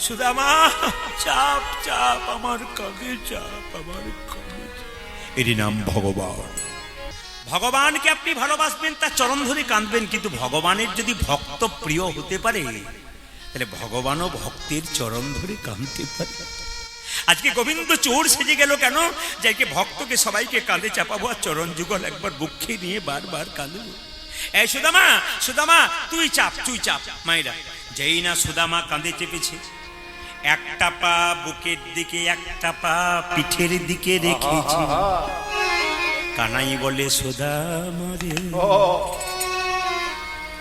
সুদামা চাপ চাপ আমার কাঁধে চাপ, আমার কাঁধে। এরই নাম ভগবান। ভগবানকে আপনি ভালোবাসবেন, তার চরণ ধরে কাঁদবেন, কিন্তু ভগবানের যদি ভক্ত প্রিয় হতে পারে তাহলে ভগবানও ভক্তের চরণ ধরে কাঁদতে পারে। আজকে গোবিন্দ চোর সেজে গেল কেন? যাইকে ভক্তকে সবাইকে কাঁধে চাপাবো আর চরণ যুগল একবার বুকে নিয়ে বারবার কাঁদবো। এই সুদামা, সুদামা তুই চাপ, তুই চাপ। মায়েরা যেই না সুদামা কাঁধে চেপেছে, একটা পা বুকের দিকে, একটা পা পিঠের দিকে রেখেছে। কানাই বলে সুদামা রে,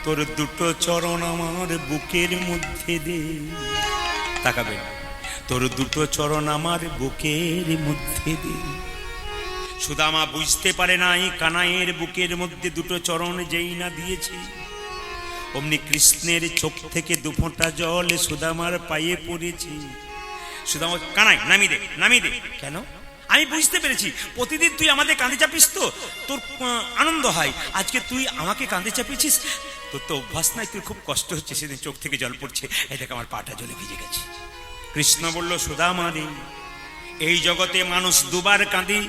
তোর দুটো চরণ আমার বুকের মধ্যে দে। তাকাবে, তোর দুটো চরণ আমার বুকের মধ্যে দে। সুদামা বুঝতে পারে নাই কানাইয়ের বুকের মধ্যে দুটো চরণ যেই না দিয়েছে, অমনি কৃষ্ণের চোখ থেকে দুফোঁটা জল সুদামার পায়ে পড়েছে। সুদামা, কানাই নামিয়ে দে, নামিয়ে দে। কেন? আমি বুঝতে পেরেছি প্রতিদিন তুই আমাদের কাঁধে চাপিস, তো তোর আনন্দ হয়, আজকে তুই আমাকে কাঁধে চাপিয়েছিস, তোর তো অভ্যাস নাই, তুই খুব কষ্ট হচ্ছে, সেদিন চোখ থেকে জল পড়ছে, এই দেখ আমার পাটা জলে ভিজে গেছে। কৃষ্ণ বলল, সুদামা রে, এই জগতে মানুষ দুবার কাঁদে,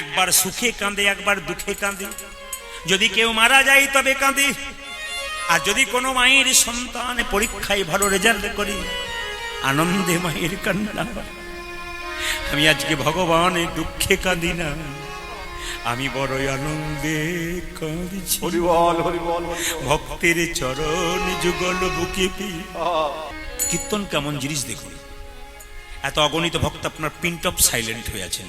একবার সুখে কাঁদে, একবার দুঃখে কাঁদে। যদি কেউ মারা যায় তবে কাঁদে, আর যদি কোনো মায়ের সন্তান পরীক্ষায় ভালো রেজাল্ট করে আনন্দে মায়ের কান্না। আমি আজকে ভগবানের দুঃখে কাঁদি না, আমি বড়ই আনন্দে কাঁদছি। ভক্তের চরণ যুগল বুকে পেয়ে। কীর্তন কেমন জিনিস দেখুন, এত অগণিত ভক্ত আপনার পিন্ট অফ সাইলেন্ট হয়ে আছেন।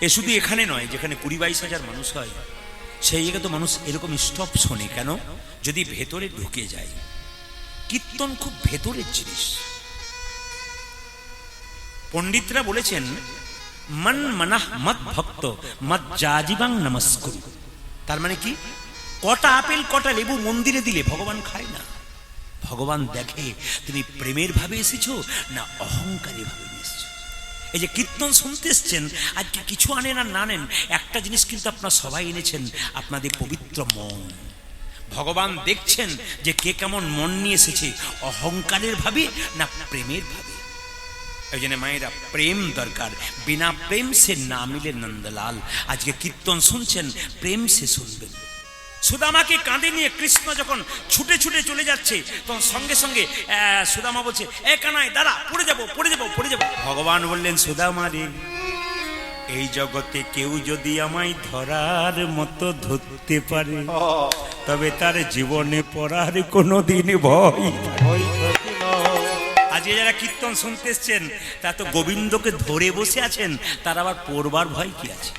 এ শুধু এখানে নয়, যেখানে 20-22 হাজার মানুষ হয় সেই জায়গায় তো মানুষ এরকম স্টপ শোনে কেন? যদি ভেতরে ঢুকে যায়। কীর্তন খুব ভেতরের জিনিস। পণ্ডিতরা বলেছেন, মন মনাহ মত ভক্ত মত জাজিবাং নমস্কুরু। তার মানে কি? কটা আপেল কটা লেবু মন্দিরে দিলে ভগবান খায় না। ভগবান দেখে তুমি প্রেমের ভাবে এসেছো না অহংকারী ভাবে এসেছো। এই যে কীর্তন শুনতে এসছেন, আজকে কিছু আনেন আর না নেন, একটা জিনিস কিন্তু আপনারা সবাই এনেছেন, আপনাদের পবিত্র মন। ভগবান দেখছেন যে কে কেমন মন নিয়ে এসেছে, অহংকারের ভাবে না প্রেমের ভাবে। এই জন্য মায়েরা প্রেম দরকার, বিনা প্রেম সে না মিলে নন্দলাল। আজকে কীর্তন শুনছেন, প্রেম সে শুনবেন। সুদামাকে কাঁধে নিয়ে কৃষ্ণ যখন ছুটে ছুটে চলে যাচ্ছে, তখন সঙ্গে সঙ্গে সুদামা বলছে, এ কানাই দাঁড়া, পড়ে যাবো, পড়ে যাবো, পড়ে যাবো। ভগবান বললেন, সুদামা রে, এই জগতে কেউ যদি আমায় ধরার মতো ধরতে পারে তবে তার জীবনে পড়ার কোনোদিন ভয়। আজকে যারা কীর্তন শুনতে এসছেন তা তো গোবিন্দকে ধরে বসে আছেন, তার আবার পড়বার ভয় কি আছে?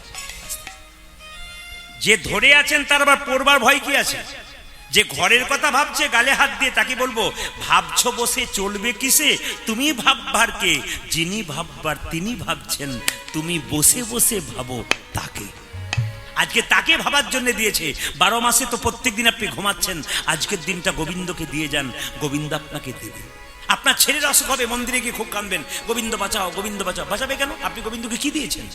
যে ধরে আছেন তার আবার পড়বার ভয় কি আছে? যে ঘরের কথা ভাবছে গালে হাত দিয়ে, তাকে বলবো, ভাবছো বসে চলবে কিসে? তুমি ভাববার কে? যিনি ভাববার তিনি ভাবছেন, তুমি বসে বসে ভাবো তাকে। আজকে তাকে ভাবার জন্য দিয়েছে। 12 মাসে তো প্রত্যেক দিন আপনি ঘুমাচ্ছেন, আজকের দিনটা গোবিন্দকে দিয়ে যান, গোবিন্দ আপনাকে দেবে। আপনার ছেলের অসুখ হবে, মন্দিরে গিয়ে খুব কাঁদবেন, গোবিন্দ বাঁচাও, গোবিন্দ বাঁচাও। বাঁচাবে কেন? আপনি গোবিন্দকে কি দিয়েছেন?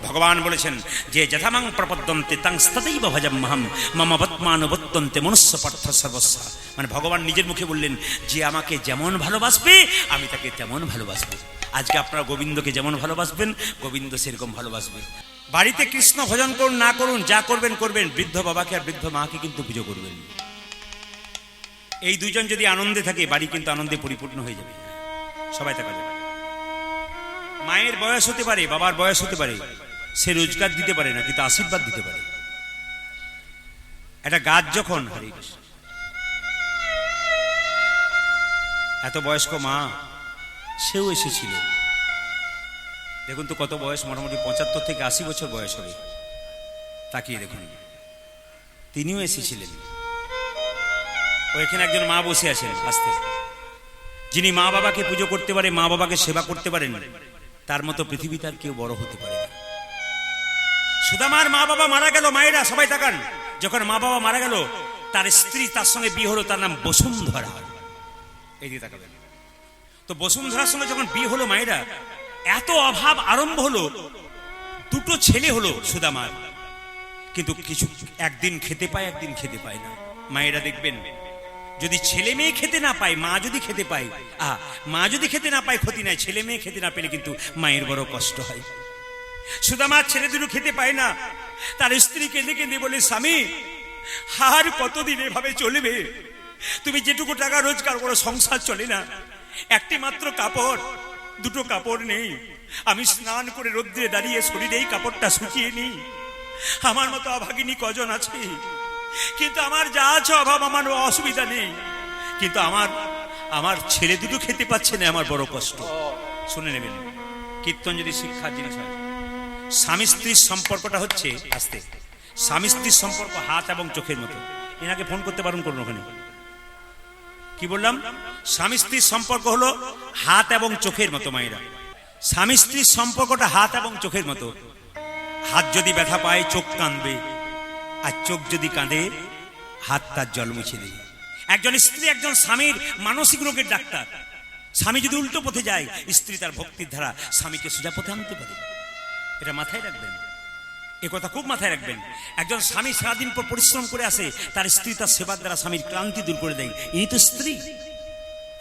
ভগবান বলেছেন যে যথামাং প্রপদ্যন্তে তাং তথৈব ভজাম্যহম মম বত্মানুবর্তন্তে মনুষ্য পার্থ সর্বস্ব। মানে ভগবান নিজের মুখে বললেন, যে আমাকে যেমন ভালোবাসবে আমি তাকে তেমন ভালোবাসবো। আজকে আপনারা গোবিন্দকে যেমন ভালোবাসবেন, গোবিন্দ সেরকম ভালোবাসবে। বাড়িতে কৃষ্ণ ভজন করুন না করুন, যা করবেন করবেন, বৃদ্ধ বাবাকে আর বৃদ্ধ মাকে কিন্তু পুজো করবেন। এই দুজন যদি আনন্দে থাকে, বাড়ি কিন্তু আনন্দে পরিপূর্ণ হয়ে যাবে। সবাই থাকা যাবে। মায়ের বয়স হতে পারে, বাবার বয়স হতে পারে, সে রোজগার দিতে পারে না, কিন্তু আশীর্বাদ দিতে পারে। একটা গাছ যখন, হরে কৃষ্ণ, এত বয়স্ক মা সেও এসেছিল। দেখুন তো কত বয়স, মোটামুটি 75 থেকে 80 বছর বয়স হবে। তাকিয়ে দেখুন, তিনিও এসেছিলেন। ওইখানে একজন মা বসে আছেন আস্তে, যিনি মা বাবাকে পুজো করতে পারে, মা বাবাকে সেবা করতে পারেন, তার মতো পৃথিবী তার কেউ বড় হতে পারে না। সুদামার মা বাবা মারা গেল। মায়েরা সবাই তাকান, যখন মা বাবা মারা গেল, তার স্ত্রী তার সঙ্গে বিয়ে হলো, তার নাম বসুন্ধরা। এই দিকে তাকাবেন তো, বসুন্ধরার সঙ্গে যখন বিয়ে হলো মায়েরা, এত অভাব আরম্ভ হলো। দুটো ছেলে হলো সুদামার, কিন্তু কিছু একদিন খেতে পায়, একদিন খেতে পায় না। মায়েরা দেখবেন যদি ছেলে মেয়ে খেতে না পায়, মা যদি খেতে পায়, মা যদি খেতে না পায় ক্ষতি নাই, ছেলে মেয়ে খেতে না পেলে কিন্তু মায়ের বড় কষ্ট হয়। সুদামা ছেলে দুটো খেতে পায় না, তার স্ত্রী কেঁদে কেঁদে বলে, স্বামী আর কতদিন এভাবে চলবে? তুমি যেটুকু টাকা রোজগার করো সংসার চলে না, একটি মাত্র কাপড়, দুটো কাপড় নেই। আমি স্নান করে রোদ্রে দাঁড়িয়ে শরীরে এই কাপড়টা শুকিয়ে নিই। আমার মতো অভাগিনী কজন আছে? কিন্তু আমার যা আছে অভাব, আমার অসুবিধা নেই, কিন্তু আমার ছেলে দুটো খেতে পাচ্ছে না, আমার বড় কষ্ট। শুনে নেবেন, কীর্তন যদি শিক্ষার জিনিস হয়, স্বামী স্ত্রীর সম্পর্কটা হচ্ছে আস্তে, স্বামী স্ত্রীর সম্পর্ক হাত এবং চোখের মতো। এনাকে ফোন করতে পারুন করুন ওখানে। কি বললাম? স্বামী স্ত্রীর সম্পর্ক হলো হাত এবং চোখের মতো। মায়েরা, স্বামী স্ত্রীর সম্পর্কটা হাত এবং চোখের মতো। হাত যদি ব্যথা পায় চোখ কাঁদবে, আর চোখ যদি কাঁদে হাত তার জল মুছে দেবে। একজন স্ত্রী একজন স্বামীর মানসিক রোগের ডাক্তার। স্বামী যদি উল্টো পথে যায়, স্ত্রী তার ভক্তির ধারা স্বামীকে সোজা পথে আনতে পারে। এটা মাথায় রাখবেন, এ কথা খুব মাথায় রাখবেন। একজন স্বামী সারাদিন পর পরিশ্রম করে আসে, তার স্ত্রী তার সেবার দ্বারা স্বামীর ক্লান্তি দূর করে দেয়, ইনি তো স্ত্রী।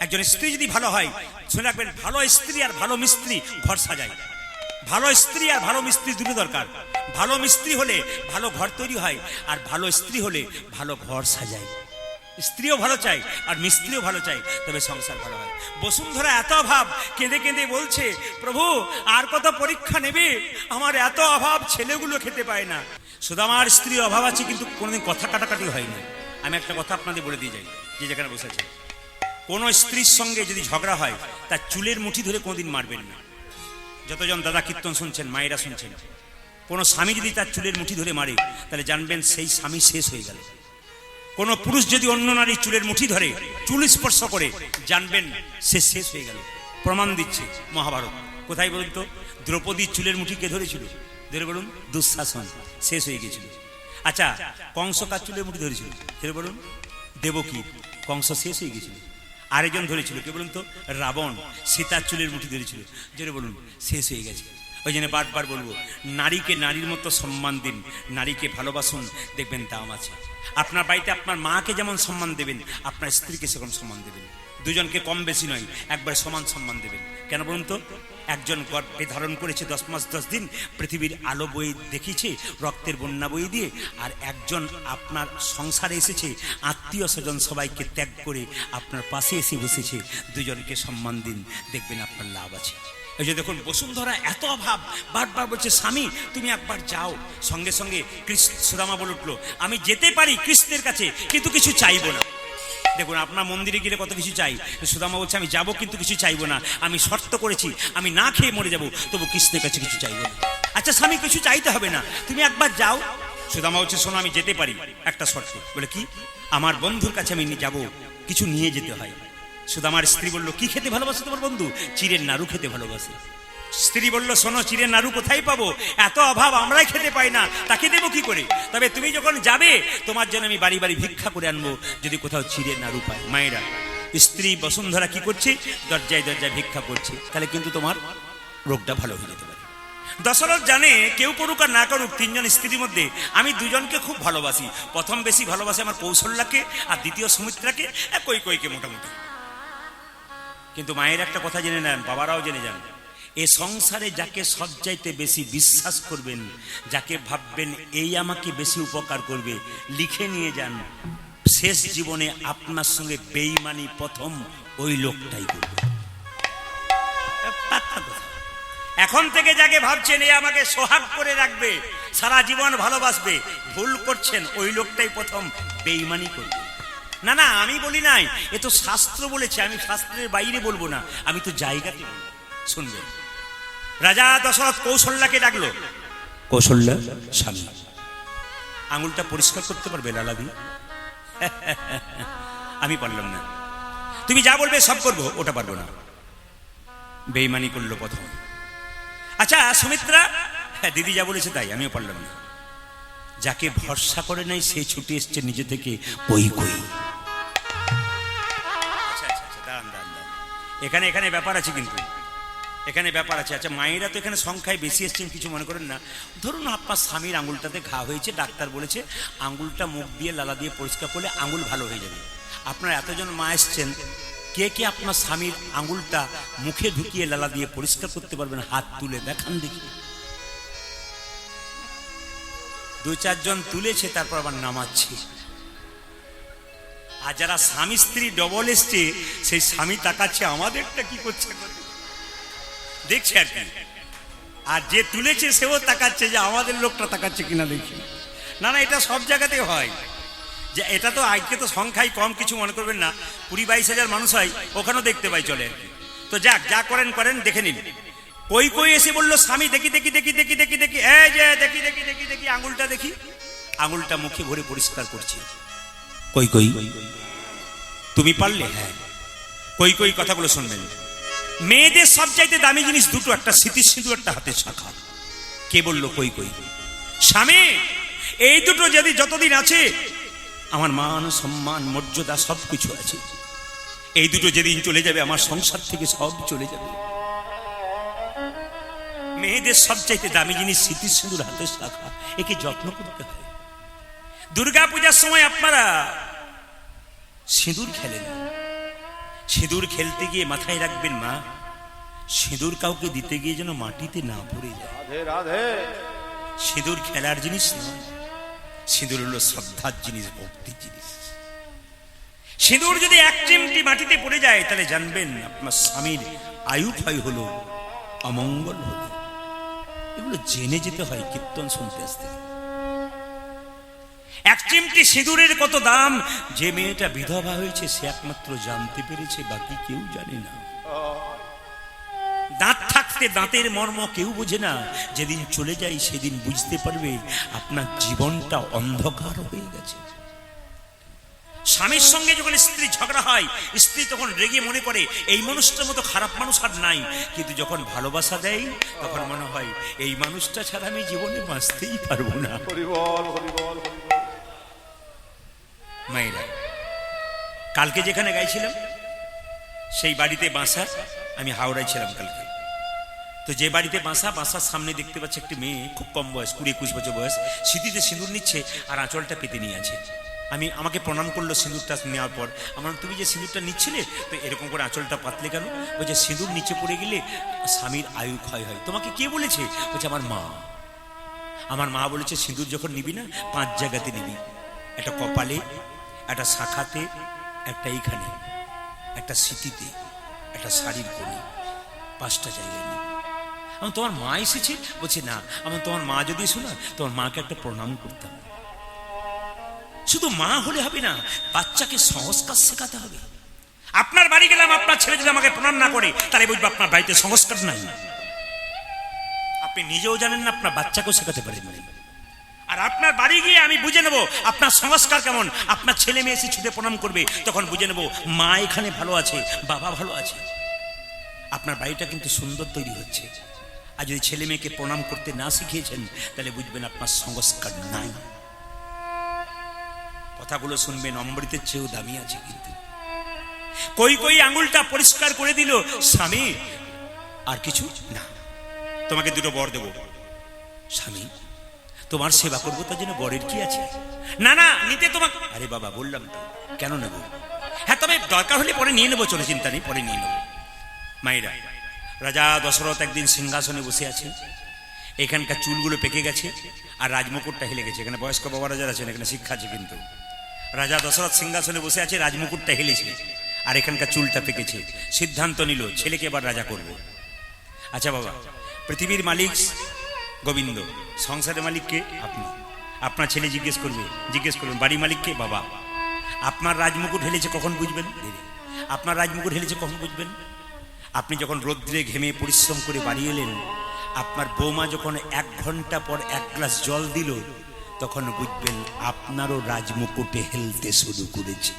একজন স্ত্রী যদি ভালো হয়, শুনে রাখবেন, ভালো স্ত্রী আর ভালো মিস্ত্রি ঘর সাজায়। ভালো স্ত্রী আর ভালো মিস্ত্রি দুটো দরকার। ভালো মিস্ত্রি হলে ভালো ঘর তৈরি হয়, আর ভালো স্ত্রী হলে ভালো ঘর সাজায়। স্ত্রীও ভালো চাই আর মিস্ত্রিও ভালো চাই, তবে সংসার ভালো হয়। বসুন্ধরা এত অভাব, কেঁদে কেঁদে বলছে, প্রভু আর কত পরীক্ষা নেবে? আমার এত অভাব, ছেলেগুলো খেতে পায় না। সুদামার স্ত্রীর অভাব আছে, কিন্তু কোনোদিন কথা কাটাকাটি হয়নি। আমি একটা কথা আপনাদের বলে দিয়ে যাই, যে যেখানে বসেছে, কোন স্ত্রীর সঙ্গে যদি ঝগড়া হয়, তার চুলের মুঠি ধরে কোনোদিন মারবেন না। যতজন দাদা কীর্তন শুনছেন, মায়েরা শুনছেন, কোন স্বামী যদি তার চুলের মুঠি ধরে মারে, তাহলে জানবেন সেই স্বামী শেষ হয়ে গেল। কোন পুরুষ যদি অন্য নারীর চুলের মুঠি ধরে, চুল স্পর্শ করে, জানবেন সে শেষ হয়ে গেল। প্রমাণ দিচ্ছে মহাভারত। কোথায় বলুন তো? দ্রৌপদীর চুলের মুঠি কে ধরেছিল? ধরে বলুন? দুঃশাসন, শেষ হয়ে গেছিল। আচ্ছা, কংস কার চুলের মুঠি ধরেছিল? ধরে বলুন? দেবকী, কংস শেষ হয়ে গেছিল। আরেকজন ধরেছিল, কে বলুন তো? রাবণ, সীতার চুলের মুঠি ধরেছিল। জোরে বলুন? শেষ হয়ে গেছে। ওই জন্য বারবার বলবো, নারীকে নারীর মতো সম্মান দিন, নারীকে ভালোবাসুন, দেখবেন দাম আছে। আপনার বাড়িতে আপনার মাকে যেমন সম্মান দেবেন, আপনার স্ত্রীকে সেরকম সম্মান দেবেন। দুজনকে কম বেশি নয়, একবার সমান সম্মান দেবেন। কেন বলুন তো? একজন গর্ভে ধারণ করেছে 10 মাস 10 দিন, পৃথিবীর আলো বয়ে দেখিয়েছে রক্তের বন্যা বয়ে দিয়ে, আর একজন আপনার সংসারে এসেছে, আত্মীয় স্বজন সবাইকে ত্যাগ করে আপনার পাশে এসে বসেছে। দুজনকে সম্মান দিন, দেখবেন আপনার লাভ আছে। এই যে দেখুন, বসুন্ধরা এত অভাব, বারবার বলছে, স্বামী তুমি একবার যাও। সঙ্গে সঙ্গে সুদামা বলে উঠলো, আমি যেতে পারি কৃষ্ণের কাছে, কিন্তু কিছু চাইবো না। দেখুন, আপনার মন্দিরে গেলে কত কিছু চাই, সুদামা বলছে, আমি যাবো কিন্তু কিছু চাইবো না। আমি শর্ত করেছি, আমি না খেয়ে মরে যাবো, তবু কৃষ্ণের কাছে কিছু চাইবো না। আচ্ছা স্বামী, কিছু চাইতে হবে না, তুমি একবার যাও। সুদামা বলছে, শোনো আমি যেতে পারি, একটা শর্ত। বলে কি? আমার বন্ধুর কাছে আমি যাবো, কিছু নিয়ে যেতে হয়। সুদামার স্ত্রী বলল, কি খেতে ভালোবাসে তোমার বন্ধু? চিড়ের নাড়ু খেতে ভালোবাসে। স্ত্রী বলল, শোনো, চিড়ের নাড়ু কোথায় পাবো? এত অভাব, আমরাই খেতে পাই না, তাকে দেবো কি করে? তবে তুমি যখন যাবে, তোমার জন্য আমি বাড়ি বাড়ি ভিক্ষা করে আনবো, যদি কোথাও চিড়ের নাড়ু পাই। মায়েরা, স্ত্রী বসুন্ধরা কি করছে? দরজায় দরজায় ভিক্ষা করছে। তাহলে কিন্তু তোমার রোগটা ভালো হয়ে যেতে পারে। দশরথ জানে, কেউ করুক আর না করুক, তিনজন স্ত্রীর মধ্যে আমি দুজনকে খুব ভালোবাসি। প্রথম বেশি ভালোবাসি আমার কৌশল্যাকে, আর দ্বিতীয় সুমিত্রাকে, কৈকেয়ীকে মোটামুটি। কিন্তু মায়ের একটা কথা জেনে নেন, বাবারাও জেনে যান, এ সংসারে যাকে সবচাইতে বেশি বিশ্বাস করবেন, যাকে ভাববেন এই আমাকে বেশি উপকার করবে, লিখে নিয়ে যান, শেষ জীবনে আপনার সঙ্গে বেঈমানি প্রথম ওই লোকটাই করবে। এখন থেকে যাকে ভাবছেন এ আমাকে সোহাগ করে রাখবে, সারা জীবন ভালোবাসবে, ভুল করছেন, ওই লোকটাই প্রথম বেঈমানি করবে। না না, আমি বলি নাই, এ তো শাস্ত্র বলেছে, আমি শাস্ত্রের বাইরে বলবো না, আমি তো জায়গাতে বলবো। শুনবেন, রাজা দশরথ কৌশল্যাকে ডাকলো। কৌশল্যা, স্বামী আঙুলটা পরিষ্কার করতে পারবে লালাদি? আমি পারলাম না। তুমি যা বলবে সব করবো, ওটা পারবো না। বেঈমানি করলো প্রথম। আচ্ছা সুমিত্রা, দিদি যা বলেছে তাই, আমিও পারলাম না। যাকে ভরসা করে নাই সে ছুটে এসছে নিজে থেকে, কৈকেয়ী। এখানে এখানে ব্যাপার আছে, কিন্তু এখানে ব্যাপার আছে। আচ্ছা মায়েরা তো এখানে সংখ্যায় বেশি এসছেন, কিছু মনে করেন না। ধরুন আপনার স্বামীর আঙুলটাতে ঘা হয়েছে, ডাক্তার বলেছে আঙুলটা মুখ দিয়ে লালা দিয়ে পরিষ্কার করলে আঙুল ভালো হয়ে যাবে। আপনারা এতজন মা এসছেন, কে কে আপনার স্বামীর আঙুলটা মুখে ঢুকিয়ে লালা দিয়ে পরিষ্কার করতে পারবেন? হাত তুলে দেখান দেখি। 2-4 জন তুলেছে, তারপর আবার নামাচ্ছে। আর যারা স্বামী স্ত্রী ডবল এসছে, সেই স্বামী তাকাচ্ছে আমাদেরটা কি করছে দেখছে আর কি। আর যে তুলেছে সেও তাকাচ্ছে যে আমাদের লোকটা তাকাচ্ছে কিনা দেখি। না না, এটা সব জায়গাতে হয়। যে এটা তো আজকে তো সংখ্যায় কম, কিছু মনে করবেন না, 20-22 মানুষ হয়, ওখানেও দেখতে পাই চলে আর কি। তো যাক, যা করেন করেন, দেখে নিন। কই কই এসে বললো স্বামী দেখি দেখি দেখি দেখি দেখি দেখি, এই যে দেখি দেখি দেখি দেখি, আঙুলটা দেখি। আঙুলটা মুখে ভরে পরিষ্কার করছি। কই কই, তুমি পারলে? হ্যাঁ। কই কই, কথাগুলো শুনবেন। মেয়েদের সবচাইতে দামি জিনিস দুটো, একটা স্মৃতির সিঁদুর, একটা হাতের শাখা। কে বললো কই কই? স্বামী। এই দুটো যদি যতদিন আছে, আমার মান সম্মান মর্যাদা সবকিছু আছে। এই দুটো যেদিন চলে যাবে, আমার সংসার থেকে সব চলে যাবে। মেয়েদের সবচাইতে দামি জিনিস স্মৃতির সিঁদুর, হাতের শাখা। একে যত্ন করতে হয়। দুর্গা পূজার সময় আপনারা সিঁদুর খেলেন। সিঁদুর খেলতে গিয়ে মাথায় রাখবেন, মা, সিঁদুর কাউকে দিতে গিয়ে যেন মাটিতে না পড়ে যায়। সিঁদুর খেলার জিনিস নয়, সিঁদুর হলো শ্রদ্ধার জিনিস, ভক্তির জিনিস। সিঁদুর যদি এক চিমটি মাটিতে পড়ে যায়, তাহলে জানবেন আপনার স্বামীর আয়ু ক্ষয় হলো, অমঙ্গল হলো। এগুলো জেনে যেতে হয় কীর্তন শুনতে আসতে। এক চিমটি সিঁদুরের কত দাম, যে মেয়েটা বিধবা হয়েছে সে একমাত্র জানতে পেরেছে, বাকি কেউ জানে না। দাঁত থাকতে দাঁতের মর্ম কেউ বোঝে না। যেদিন চলে যাই সেদিন বুঝতে পারবে আপনার জীবনটা অন্ধকার হয়ে গেছে। স্বামীর সঙ্গে যখন স্ত্রী ঝগড়া হয়, স্ত্রী তখন রেগে মনে করে এই মানুষটার মতো খারাপ মানুষ আর নাই। কিন্তু যখন ভালোবাসা দেয়, তখন মনে হয় এই মানুষটা ছাড়া আমি জীবনে বাঁচতেই পারবো না। মায়েরা, কালকে যেখানে গাইছিলাম সেই বাড়িতে বাসা, আমি হাওড়ায় ছিলাম কালকে। তো যে বাড়িতে বাসা, বাসার সামনে দেখতে পাচ্ছি একটি মেয়ে, খুব কম বয়স, 20-21 বছর বয়স, সিঁথিতে সিঁদুর নিচ্ছে আর আঁচলটা পেতে নিয়ে আছে। আমাকে প্রণাম করলো সিঁদুরটা নেওয়ার পর। আমার, তুমি যে সিঁদুরটা নিচ্ছিলে, তো এরকম করে আঁচলটা পাতলে কেন? বলছে সিঁদুর নিচে পড়ে গেলে স্বামীর আয়ু ক্ষয় হয়। তোমাকে কে বলেছে? বলছে আমার মা। আমার মা বলেছে সিঁদুর যখন নিবি না, 5 জায়গাতে নিবি। একটা কপালে, একটা শাখাতে, একটা এইখানে, একটা স্মৃতিতে, একটা শাড়ির কোণে, 5টা জায়গায় নিবি। আমার, তোমার মা এসেছে? বলছে না। আমার, তোমার মা যদি শোনা, তোমার মাকে একটা প্রণাম করতাম। শুধু মা হলে হবে না, বাচ্চাকে সংস্কার শেখাতে হবে। আপনার বাড়ি গেলাম, আপনার ছেলে যদি আমাকে প্রণাম না করে, তাহলে বুঝবো আপনার বাড়িতে সংস্কার নাই। আপনি নিজেও জানেন না, আপনার বাচ্চাকেও শেখাতে পারেন না। আর আপনার বাড়ি গিয়ে আমি বুঝে নেব আপনার সংস্কার কেমন। আপনার ছেলে মেয়ে এসে ছুটে প্রণাম করবে, তখন বুঝে নেব মা এখানে ভালো আছে, বাবা ভালো আছে। আপনার বাড়িটা কিন্তু সুন্দর তৈরি হচ্ছে। আর যদি ছেলে মেয়েকে প্রণাম করতে না শিখিয়েছেন, তাহলে বুঝবেন আপনার সংস্কার নাই। কথাগুলো শুনবেন, অমৃতের চেয়েও দামি আছে। কিন্তু কই কই আঙুলটা পরিষ্কার করে দিল স্বামী, আর কিছু না। তোমাকে 2টো বর দেব। স্বামী, তোমার সেবা করবো, তার জন্য বরের কি আছে? না না, নিতে তোমাকে। আরে বাবা, বললাম তো, কেন নেব? হ্যাঁ, তবে দরকার হলে পরে নিয়ে নেবো, চলে চিন্তা নেই, পরে নিয়ে নেবো। মায়েরা, রাজা দশরথ একদিন সিংহাসনে বসে আছে। এখানকার চুলগুলো পেকে গেছে আর রাজমুকুটটা হেলে গেছে। এখানে বয়স্ক বাবারা যারা আছেন, এখানে শিক্ষা আছে। কিন্তু রাজা দশরথ সিংহাসনে বসে আছে, রাজমুকুটটা হেলেছে আর এখানকার চুলটা পেকেছে। সিদ্ধান্ত নিল ছেলেকে এবার রাজা করবে। আচ্ছা বাবা, পৃথিবীর মালিক গোবিন্দ, সংসারের মালিক কে? আপনি। আপনার ছেলে জিজ্ঞেস করবেন বাড়ির মালিক কে? বাবা। আপনার রাজমুকুট হেলেছে কখন বুঝবেন? আপনার রাজমুকুট হেলেছে কখন বুঝবেন? আপনি যখন রৌদ্রে ঘেমে পরিশ্রম করে বাড়ি এলেন, আপনার বৌমা যখন 1 ঘন্টা পর 1 গ্লাস জল দিল, তখন বুঝবেন আপনারও রাজমুকুটে হেলতে শুরু করেছে।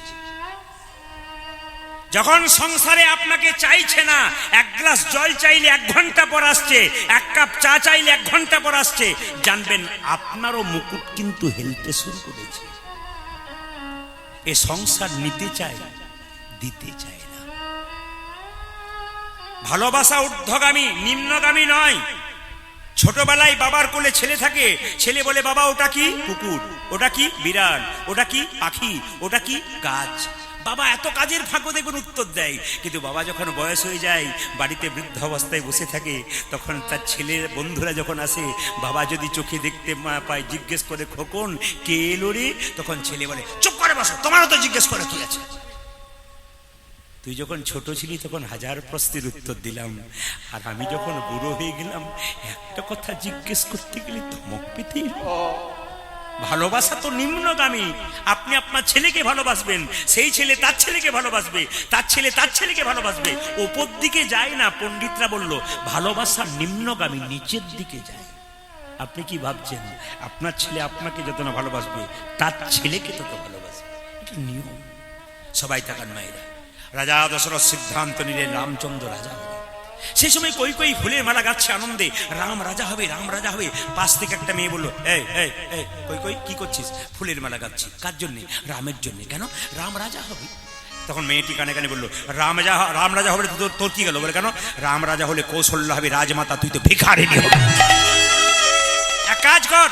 যখন সংসারে আপনাকে চাইছে না, 1 গ্লাস জল চাইলে 1 ঘন্টা পর আসছে, 1 কাপ চা চাইলে 1 ঘন্টা পর আসছে, জানবেন আপনারও মুকুট কিন্তু হেলতে শুরু করেছে। এ সংসার নিতে চায়, দিতে চায় না। ভালোবাসা ঊর্ধ্বগামী, নিম্নগামী নয়। ছোটবেলায় বাবার কোলে ছেলে থাকে, ছেলে বলে বাবা ওটা কি? কুকুর। ওটা কি? বিড়াল। ওটা কি? পাখি। ওটা কি? গাছ। বাবা এত কাজের ফাঁকও দেখুন উত্তর দেয়, কিন্তু বাবা যখন বয়স হয়ে যায়, বাড়িতে বৃদ্ধ অবস্থায় বসে থাকে, তখন তার ছেলের বন্ধুরা যখন আসে, বাবা যদি চোখে দেখতে পায়, জিজ্ঞেস করে, খোকন কে এলো রে? তখন ছেলে বলে, চুপ করে বসো, তোমারও তো জিজ্ঞেস করে কি আছে। তুই যখন ছোট ছিলি তখন হাজার প্রশ্নের উত্তর দিলাম, আর আমি যখন বুড়ো হয়ে গেলাম একটা কথা জিজ্ঞেস করতে গেলে ধমক পেতেই। ভালোবাসা তো নিম্নগামী। আপনি আপনার ছেলেকে ভালোবাসবেন, সেই ছেলে তার ছেলেকে ভালোবাসবে, তার ছেলে তার ছেলেকে ভালোবাসবে, ওপর দিকে যায় না। পণ্ডিতরা বলল ভালোবাসা নিম্নগামী, নিচের দিকে যায়। আপনি কি ভাবছেন আপনার ছেলে আপনাকে যত না ভালোবাসবে, তার ছেলেকে তত ভালোবাসবে? এটা নিয়ম। সবাই থাকার মায়েরা, রাজা দশরথ সিদ্ধান্ত নিলেন রামচন্দ্র রাজা হবে। সেই সময় কই কই ফুলের মালা গাচ্ছে আনন্দে, রাম রাজা হবে, রাম রাজা হবে। পাশ থেকে একটা মেয়ে বললো, এই এই এই কই কই কি করছিস? ফুলের মালা গাচ্ছি। কার জন্যে? রামের জন্যে। কেন? রাম রাজা হবে। তখন মেয়েটি কানে কানে বললো, রাম রাজা হবে তোর কি গেল? বলে, কেন? রাম রাজা হলে কৌশল্যা হবে রাজমাতা, তুই তো ভিখারিনী হবে। এক কাজ কর,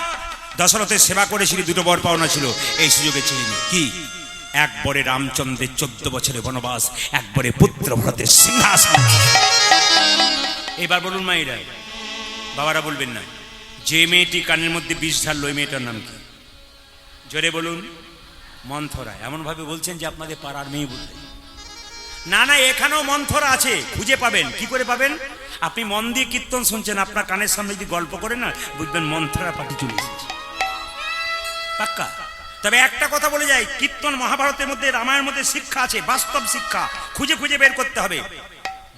দশরথের সেবা করেছিলি, দুটো বর পাওনা ছিল, এই সুযোগে চিনি কি? একবারে রামচন্দ্রের 14 বছরের বনবাস, একবারে পুত্র ভরতের সিংহাসন। এবার বলুন মায়েরা, বাবারা বলবেন না, যে মেয়েটি কানের মধ্যে বিষ ঢাললো ওই মেয়েটার নাম কি? জোরে বলুন। মন্থরা। এমন ভাবে বলছেন যে আপনাদের পাড়ার মেয়ে বলবে। না না, এখানেও মন্থরা আছে, খুঁজে পাবেন। কি করে পাবেন? আপনি মন দিয়ে কীর্তন শুনছেন, আপনার কানের সামনে যদি গল্প করে না, বুঝবেন মন্থরা পার্টি চলে এসেছে, পাক্কা। তবে একটা কথা বলে যাই, কীর্তন মহাভারতের মধ্যে, রামায়ণের মধ্যে শিক্ষা আছে, বাস্তব শিক্ষা, খুঁজে খুঁজে বের করতে হবে।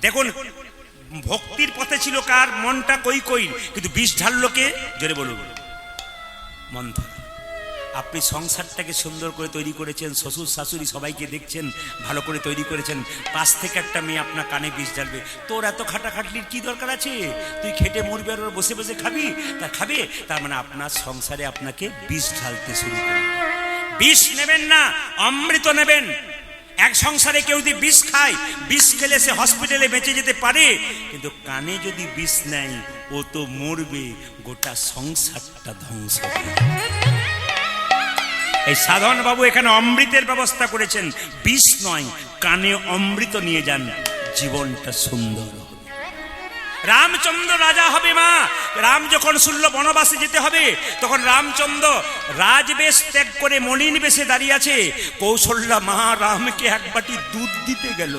দেখুন, ভক্তির পথে ছিল কার? মনটা কই কই, কিন্তু বিষ ঢাললো কে? জোরে বলুন, মন্থরা। আপনি সংসারটাকে সুন্দর করে তৈরি করেছেন, শ্বশুর শাশুড়ি সবাইকে দেখছেন, ভালো করে তৈরি করেছেন, পাশ থেকে একটা মেয়ে আপনার কানে বিষ ঢালবে। তোর এত খাটাখাটলির কি দরকার আছে? তুই খেটে মরবি আর বসে বসে খাবি? তা খাবে, তার মানে আপনার সংসারে আপনাকে বিষ ঢালতে শুরু করবে। বিষ নেবেন না, অমৃত নেবেন। এক সংসারে কেউ যদি বিষ খায়, বিষ খেলে সে হসপিটালে বেঁচে যেতে পারে, কিন্তু কানে যদি বিষ নেয় ও তো মরবে, গোটা সংসারটা ধ্বংস হবে। এই সাধন বাবু এখানে অমৃতের ব্যবস্থা করেছেন, বিষ নয়, কানে অমৃত নিয়ে যান, জীবনটা সুন্দর হবে। রামচন্দ্র রাজা হবে মা। রাম যখন শুনল বনবাসে যেতে হবে, তখন রামচন্দ্র রাজবেশ ত্যাগ করে মলিন বেশে দাঁড়িয়ে আছে। কৌশল্যা মা রামকে এক বাটি দুধ দিতে গেল।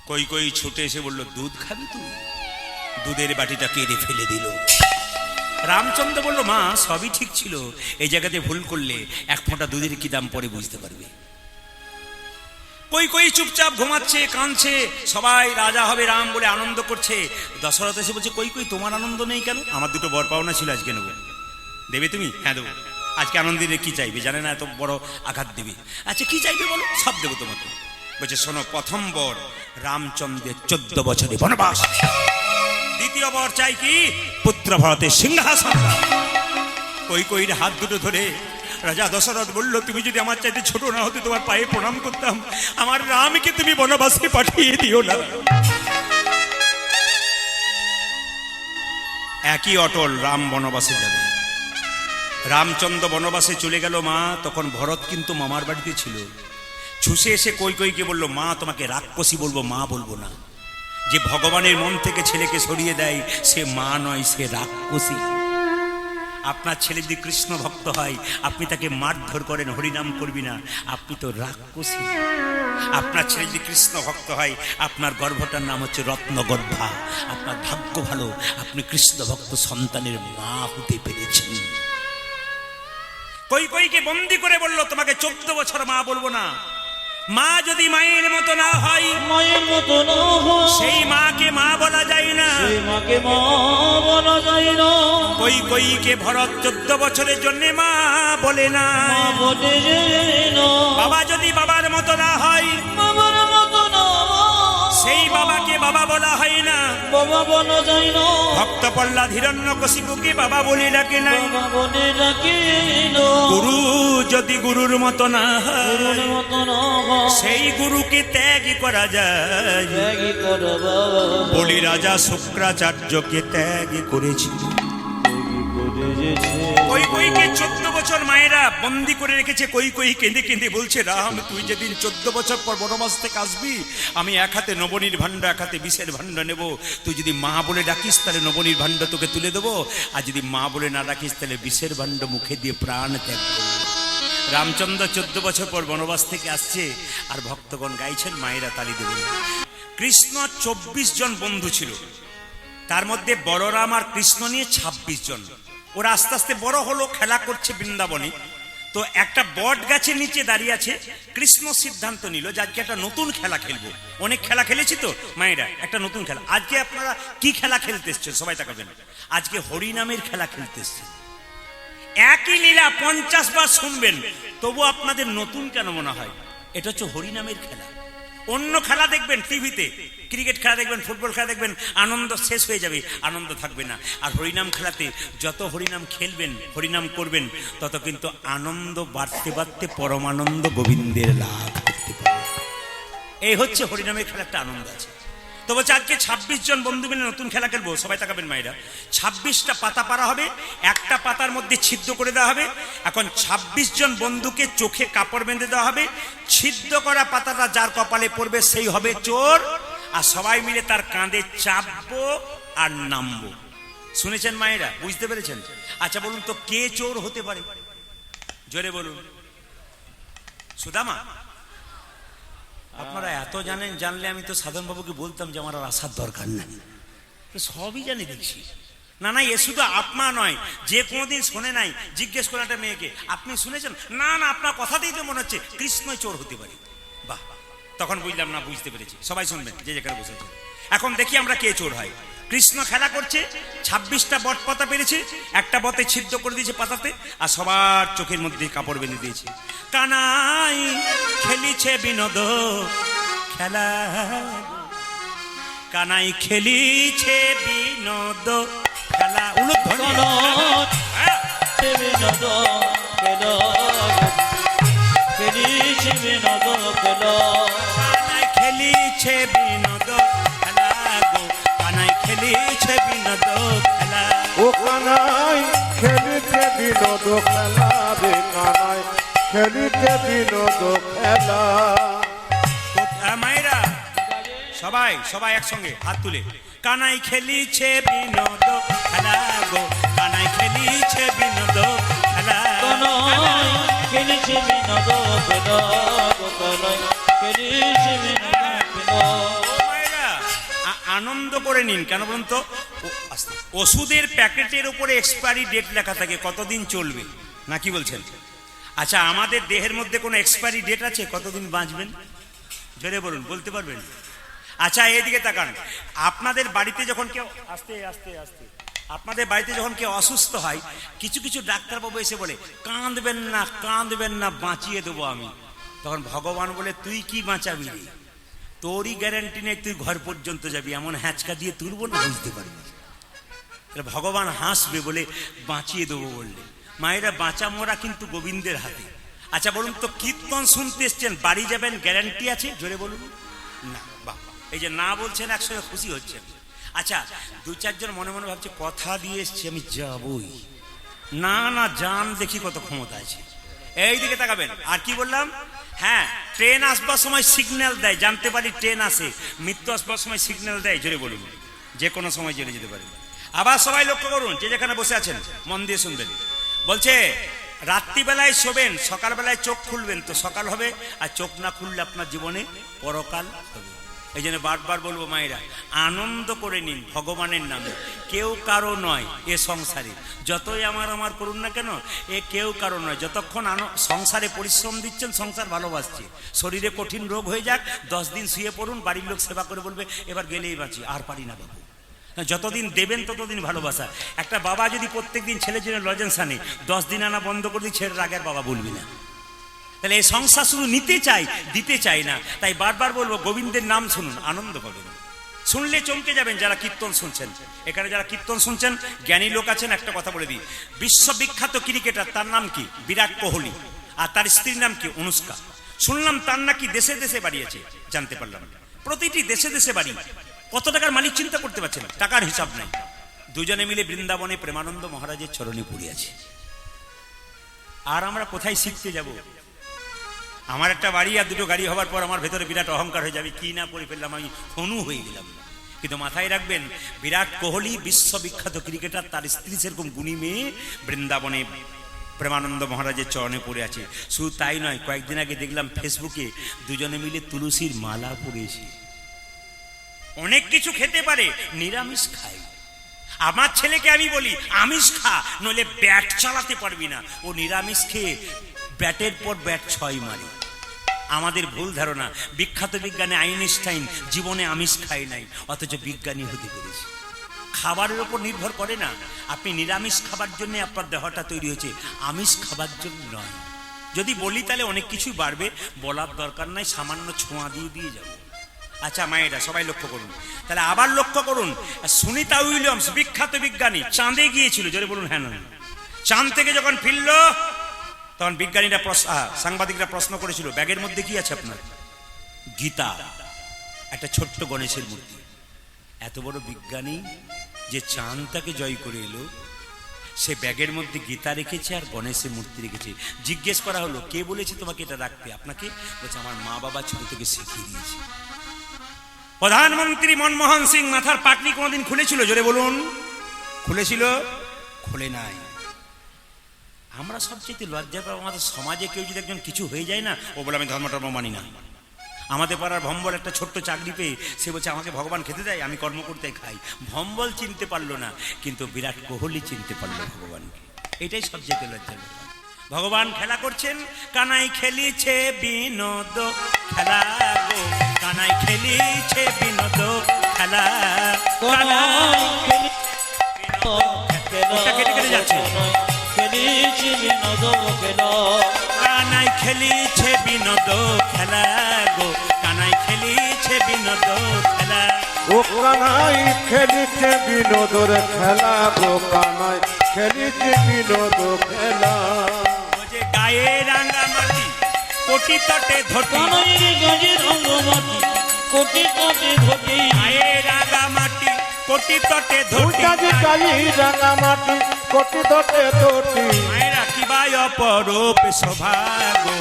কই কই ছুটে এসে বলল, দুধ খাবি তুই? দুধের বাটিটা কেড়ে ফেলে দিল। রামচন্দ্র বলল, মা সবই ঠিক ছিল, এই জায়গাতে ভুল করলে এক ফোঁটা দুধের কি দাম পরে বুঝতে পারবে। কই কই চুপচাপ ঘুমাচ্ছে, কাঁদছে, সবাই রাজা হবে রাম বলে আনন্দ করছে। দশরথ এসে বলছে, কই কই তোমার আনন্দ নেই কেন? আমার দুটো বর পাওনা ছিল, আজকে নেবো। দেবে তুমি? হ্যাঁ দেবো। আজকে আনন্দিনে কি চাইবে? জানে না এত বড় আঘাত দেবে। আচ্ছা কি চাইবে বলো, সব দেবো তোমাকে। বলছে, শোনো, প্রথম বর রামচন্দ্রের 14 বছরের বনবাস। দ্বিতীয় বর চাই কি? পুত্র ভরতের সিংহাসন। কই কইর হাত দুটো ধরে রাজা দশরথ বলল, তুমি যদি আমার চাইতে ছোট না হতে তোমার পায়ে প্রণাম করতাম, আমার রামকে তুমি বনবাসে পাঠিয়ে দিও না। একই অটল, রাম বনবাসে যাবে। রামচন্দ্র বনবাসে চলে গেল মা, তখন ভরত কিন্তু মামার বাড়িতে ছিল। ছুসে এসে কই কইকে বলল, মা তোমাকে রাক্ষসী বলবো, মা বলবো না। যে ভগবানের মন থেকে ছেলেকে সরিয়ে দেয় সে মা নয়, সে রাক্ষসী। আপনার ছেলে যদি কৃষ্ণ ভক্ত হয়, আপনি তাকে মারধর করেন, হরিনাম করবি না, আপনি তো রাক্ষসী। আপনার ছেলে যদি কৃষ্ণ ভক্ত হয়, আপনার গর্ভটার নাম হচ্ছে রত্নগর্ভা। আপনার ভাগ্য ভালো, আপনি কৃষ্ণ ভক্ত সন্তানের মা হতে পেরেছেন। কই কইকে বন্দি করে বলল, তোমাকে 14 বছর মা বলবো না। মা যদি মায়ের মতো না হয়, মায়ের মতো না হয়, সেই মাকে মা বলা যায় না, সেই মাকে মা বলা যায় না। কই কইকে ভরত 14 বছরের জন্য মা বলে না। মা বলে না। বাবা যদি বাবার মতো না হয়, বাবার মতো না, সেই বাবাকে বাবা বলা হয় না। বাবা বলা যায় না। ভক্ত প্রহ্লাদ হিরণ্যকশিপুকে বাবা বলে ডাকে না। বাবা বলে ডাকে না। গুরু যদি গুরুর মতো না গুরুর হয়, মতো না হয়, সেই গুরুকে ত্যাগ করা যায়। ত্যাগী করো বাবা। বলি রাজা শুক্রাচার্যকে ত্যাগ করেছিল। ত্যাগী করে যেছে। কই কইকে 14 বছর মায়েরা বন্দি করে রেখেছে, কই কই কেঁদে কেঁদে বলছে, রাম তুই যেদিন 14 বছর পর বনবাস থেকে আসবি, আমি এক হাতে নবনীর ভাণ্ড এক হাতে বিষের ভাণ্ড নেব। তুই যদি মা বলে ডাকিস তাহলে নবনীর ভাণ্ড তোকে তুলে দেবো, আর যদি মা বলে না ডাকিস তাহলে বিষের ভাণ্ড মুখে দিয়ে প্রাণ ত্যাগ করবো। রামচন্দ্র 14 বছর পর বনবাস থেকে আসছে, আর ভক্তগণ গাইছেন, মায়েরা তালি দেবেন। কৃষ্ণ 24 জন বন্ধু ছিল, তার মধ্যে বলরাম আর কৃষ্ণ নিয়ে 26 জন। ওরা আস্তে আস্তে বড় হলো, খেলা করছে বৃন্দাবনে। তো একটা বট গাছের নিচে দাঁড়িয়ে আছে, কৃষ্ণ সিদ্ধান্ত নিল যে আজকে একটা নতুন খেলা খেলবো। অনেক খেলা খেলেছি তো মায়েরা, একটা নতুন খেলা। আজকে আপনারা কি খেলা খেলতে এসছেন সবাই তাকাবেন, আজকে হরিনামের খেলা খেলতে এসছেন। একই লীলা 50 বার শুনবেন, তবু আপনাদের নতুন কেন মনে হয়? এটা হচ্ছে হরিনামের খেলা। অন্য খেলা দেখবেন টিভিতে, ক্রিকেট খেলা দেখবেন, ফুটবল খেলা দেখবেন, আনন্দ শেষ হয়ে যাবে, আনন্দ থাকবে না। আর হরিনাম খেলাতে যত হরিনাম খেলবেন, হরিনাম করবেন, তত কিন্তু আনন্দ বাড়তে বাড়তে পরমানন্দ গোবিন্দের লাভ করতে পারবে। এই হচ্ছে হরিনামের খেলা, একটা আনন্দ আছে। তো বলছে আজকে 26 জন বন্ধু মিলে নতুন খেলা খেলবো। সবাই তাকাবেন মায়েরা, 26টা পাতা পারা হবে, একটা পাতার মধ্যে ছিদ্র করে দেওয়া হবে। এখন 26 জন বন্ধুকে চোখে কাপড় বেঁধে দেওয়া হবে, ছিদ্র করা পাতাটা যার কপালে পড়বে সেই হবে চোর, আর সবাই মিলে তার কাঁধে চাপবো আর নামবো। শুনেছেন মায়েরা, বুঝতে পেরেছেন? আচ্ছা বলুন তো, কে চোর হতে পারে? জোরে বলুন। সুদামা? আপনারা এত জানেন, জানলে আমি তো সাধন বাবুকে বলতাম যে আমার আর আসার দরকার নেই, সবই জানি দেখছি। না না, এ শুধু আপনা নয়, যে কোনোদিন শোনে নাই জিজ্ঞেস করে একটা মেয়েকে, আপনি শুনেছেন? না না, আপনার কথাতেই তো মনে হচ্ছে কৃষ্ণই চোর হতে পারে। বাহ, তখন বুঝলাম না, বুঝতে পেরেছি। সবাই শুনবেন যে যেখানে বসেছে। এখন দেখি আমরা কে চোর হয়। কৃষ্ণ খেলা করছে, 26টা বট পাতা পেরেছে, একটা বতে ছিদ্র করে দিয়েছে পাতাতে, আর সবার চোখের মধ্যে কাপড় বেঁধে দিয়েছে। কানাই খেলিছে বিনোদ খেলা, কানাই খেলিছে বিনোদ খেলা। কানাই খেলিছে বিনোদ খেলা গো, কানাই খেলিছে বিনোদ খেলা। ও কানাই খেলিছে বিনোদ খেলা রে, কানাই খেলিছে বিনোদ খেলা। মায়েরা সবাই সবাই একসঙ্গে হাত তুলে, কানাই খেলিছে বিনোদ খেলা গো, কানাই খেলিছে বিনোদ খেলা। কানাই খেলিছে বিনোদ খেলা গো, কানাই খেলিছে বিনোদ খেলা। মায়েরা আনন্দ করে নিন। কেন বলুন তো, ওষুধের প্যাকেটের উপরে এক্সপায়ারি ডেট লেখা থাকে, কতদিন চলবে, না কি বলছেন? আচ্ছা, আমাদের দেহের মধ্যে কোনো এক্সপায়ারি ডেট আছে? কতদিন বাঁচবেন? জোরে বলুন, বলতে পারবেন? আচ্ছা এইদিকে তাকান, আপনাদের বাড়িতে যখন কেউ আস্তে আস্তে আস্তে আপনাদের বাড়িতে যখন কেউ অসুস্থ হয়, কিছু কিছু ডাক্তারবাবু এসে বলে, কাঁদবেন না কাঁদবেন না, বাঁচিয়ে দেবো আমি। তখন ভগবান বলে, তুই কি বাঁচাবি রে, তোরই গ্যারান্টি নেই, তুই ঘর পর্যন্ত যাবি, এমন হ্যাঁচকা দিয়ে তুলবো না, বুঝতে পারবি। ভগবান হাসবে বলে বাঁচিয়ে দেবো বললে। মায়েরা, বাঁচা মরা কিন্তু গোবিন্দের হাতে। আচ্ছা বলুন তো, কীর্তন শুনতে এসছেন, বাড়ি যাবেন, গ্যারান্টি আছে? জোরে বলুন না। বাহ, এই যে না বলছেন, একসঙ্গে খুশি হচ্ছেন। আচ্ছা, 2-4 জন মনে মনে ভাবছে, কথা দিয়ে এসছি আমি যাবই। না না, যান, দেখি কত ক্ষমতা আছে। এই দিকে তাকাবেন। আর কি বললাম? হ্যাঁ, ট্রেন আসবার সময় সিগন্যাল দেয়, জানতে পারি ট্রেন আসে। মৃত্যু আসবার সময় সিগন্যাল দেয়, জোরে বলুন, যে কোনো সময় জেনে যেতে পারে। আবার সবাই লক্ষ্য করুন, যে যেখানে বসে আছেন মন দিয়ে শুনবেন। বলছে রাত্রিবেলায় শোবেন, সকালবেলায় চোখ খুলবেন তো সকাল হবে, আর চোখ না খুললে আপনার জীবনে পরকাল হবে। এই জন্য বারবার বলবো মায়েরা, আনন্দ করে নিন ভগবানের নামে। কেউ কারো নয় এ সংসারে, যতই আমার আমার করুন না কেন, এ কেউ কারো নয়। যতক্ষণ সংসারে পরিশ্রম দিচ্ছেন, সংসার ভালোবাসছে। শরীরে কঠিন রোগ হয়ে যাক, 10 দিন শুয়ে পড়ুন, বাড়ির লোক সেবা করে বলবে, এবার গেলেই বাঁচি, আর পারি না বাবু। যতদিন দেবেন ততদিন ভালোবাসা। একটা বাবা যদি প্রত্যেকদিন ছেলের জন্য লজেন্স আনে, 10 দিন আনা বন্ধ করে দিই, ছেলের আগের বাবা বলবি না। তাহলে এই সংসার শুধু নিতে চাই, দিতে চাই না। তাই বারবার বলবো, গোবিন্দের নাম শুনুন, আনন্দ পাবেন। শুনলে চমকে যাবেন যারা কীর্তন শুনছেন। এখানে যারা কীর্তন শুনছেন, জ্ঞানী লোক আছেন, একটা কথা বলে দিই, বিশ্ববিখ্যাত ক্রিকেটার, তার নাম কি? বিরাট কোহলি। আর তার স্ত্রীর নাম কি? অনুষ্কা। শুনলাম তার নাকি দেশে দেশে বাড়ি আছে, জানতে পারলাম। প্রতিটি দেশে দেশে বাড়ি। কত টাকার মালিক চিন্তা করতে পারছেন? টাকার হিসাব নাই। দুজনে মিলে বৃন্দাবনে প্রেমানন্দ মহারাজের চরণে পড়ে আছে। আর আমরা কোথায় শিখতে যাব? আমার একটা বাড়ি আর দুটো গাড়ি হওয়ার পর আমার ভেতরে বিরাট অহংকার হয়ে যাবে, কি না করে ফেললাম, আমি ফনু হয়ে গেলাম। কিন্তু মাথায় রাখবেন, বিরাট কোহলি বিশ্ববিখ্যাত ক্রিকেটার, তার স্ত্রী সেরকম গুণী মেয়ে বৃন্দাবনে প্রেমানন্দ মহারাজের চরণে পড়ে আছে। শুধু তাই নয়, কয়েকদিন আগে দেখলাম ফেসবুকে দুজনে মিলে তুলসীর মালা পড়েছে। অনেক কিছু খেতে পারে, নিরামিষ খায়। আমার ছেলেকে আমি বলি আমিষ খা, নইলে ব্যাট চালাতে পারবি না। ও নিরামিষ খেয়ে ব্যাটের পর ব্যাট 6 মারে। আমাদের ভুল ধারণা, বিখ্যাত বিজ্ঞানী আইনস্টাইন জীবনে আমিষ খায় নাই, অথচ বিজ্ঞানী হতে পেরেছে। খাবারের উপর নির্ভর করে না। আপনি নিরামিষ খাবার জন্য আপনার দেহটা তৈরি হয়েছে, আমিষ খাবার জন্য নয়। যদি বলি তাহলে অনেক কিছুই বাড়বে, বলার দরকার নাই, সামান্য ছোঁয়া দিয়ে দিয়ে যাবো। আচ্ছা মায়েরা সবাই লক্ষ্য করুন, তাহলে আবার লক্ষ্য করুন, সুনিতা উইলিয়ামস বিখ্যাত বিজ্ঞানী চাঁদে গিয়েছিল, জোরে বলুন হ্যাঁ না। চাঁদ থেকে যখন ফিরল তখন বিজ্ঞানীরা সাংবাদিকরা প্রশ্ন করেছিল, ব্যাগের মধ্যে কি আছে আপনার? গীতা, একটা ছোট্ট গণেশের মূর্তি। এত বড় বিজ্ঞানী যে চাঁদটাকে জয় করে এলো, সে ব্যাগের মধ্যে গীতা রেখেছে আর গণেশের মূর্তি রেখেছে। জিজ্ঞেস করা হলো, কে বলেছে তোমাকে এটা রাখতে? আপনাকে বলছে, আমার মা বাবা ছোট থেকে শিখিয়ে দিয়েছে। প্রধানমন্ত্রী মনমোহন সিং মাথার পাকনি কোনদিন খুলেছিল? জোরে বলুন, খুলেছিল? খুলে নাই। আমরা সবচেয়ে লজ্জা পাবো, আমাদের সমাজে কেউ যদি একজন কিছু হয়ে যায় না, ও বলে আমি ধর্ম টর্ম মানি না। আমাদের পাড়ার ভম্বল একটা ছোট্ট চাকরি পেয়ে সে বলছে আমাকে ভগবান খেতে দেয়, আমি কর্ম করতে খাই। ভম্বল চিনতে পারলো না, কিন্তু বিরাট কোহলি চিনতে পারলো ভগবানকে। এটাই সবচেয়ে লজ্জার ব্যাপার। ভগবান খেলা করছেন, কানাই খেলিছে বিনোদ খেলা গো, কানাই খেলিছে বিনোদ খেলা। কেটে কেটে যাচ্ছে। কানাই খেলিছে বিনোদ খেলা গো, কানাই খেলিছে বিনোদ খেলা। ও কানাই খেলিছে বিনোদর খেলা গো, কানাই খেলিছে বিনোদ খেলা। যে গায়ে রাঙা মাটি কোটি তটে ধটি, গায়ে রাঙা মাটি কোটি তটে ধটি, গায়ে রাঙা মাটি কোটি তটে ধটি। মায়েরা কিবাই অপরূপ শোভা গো,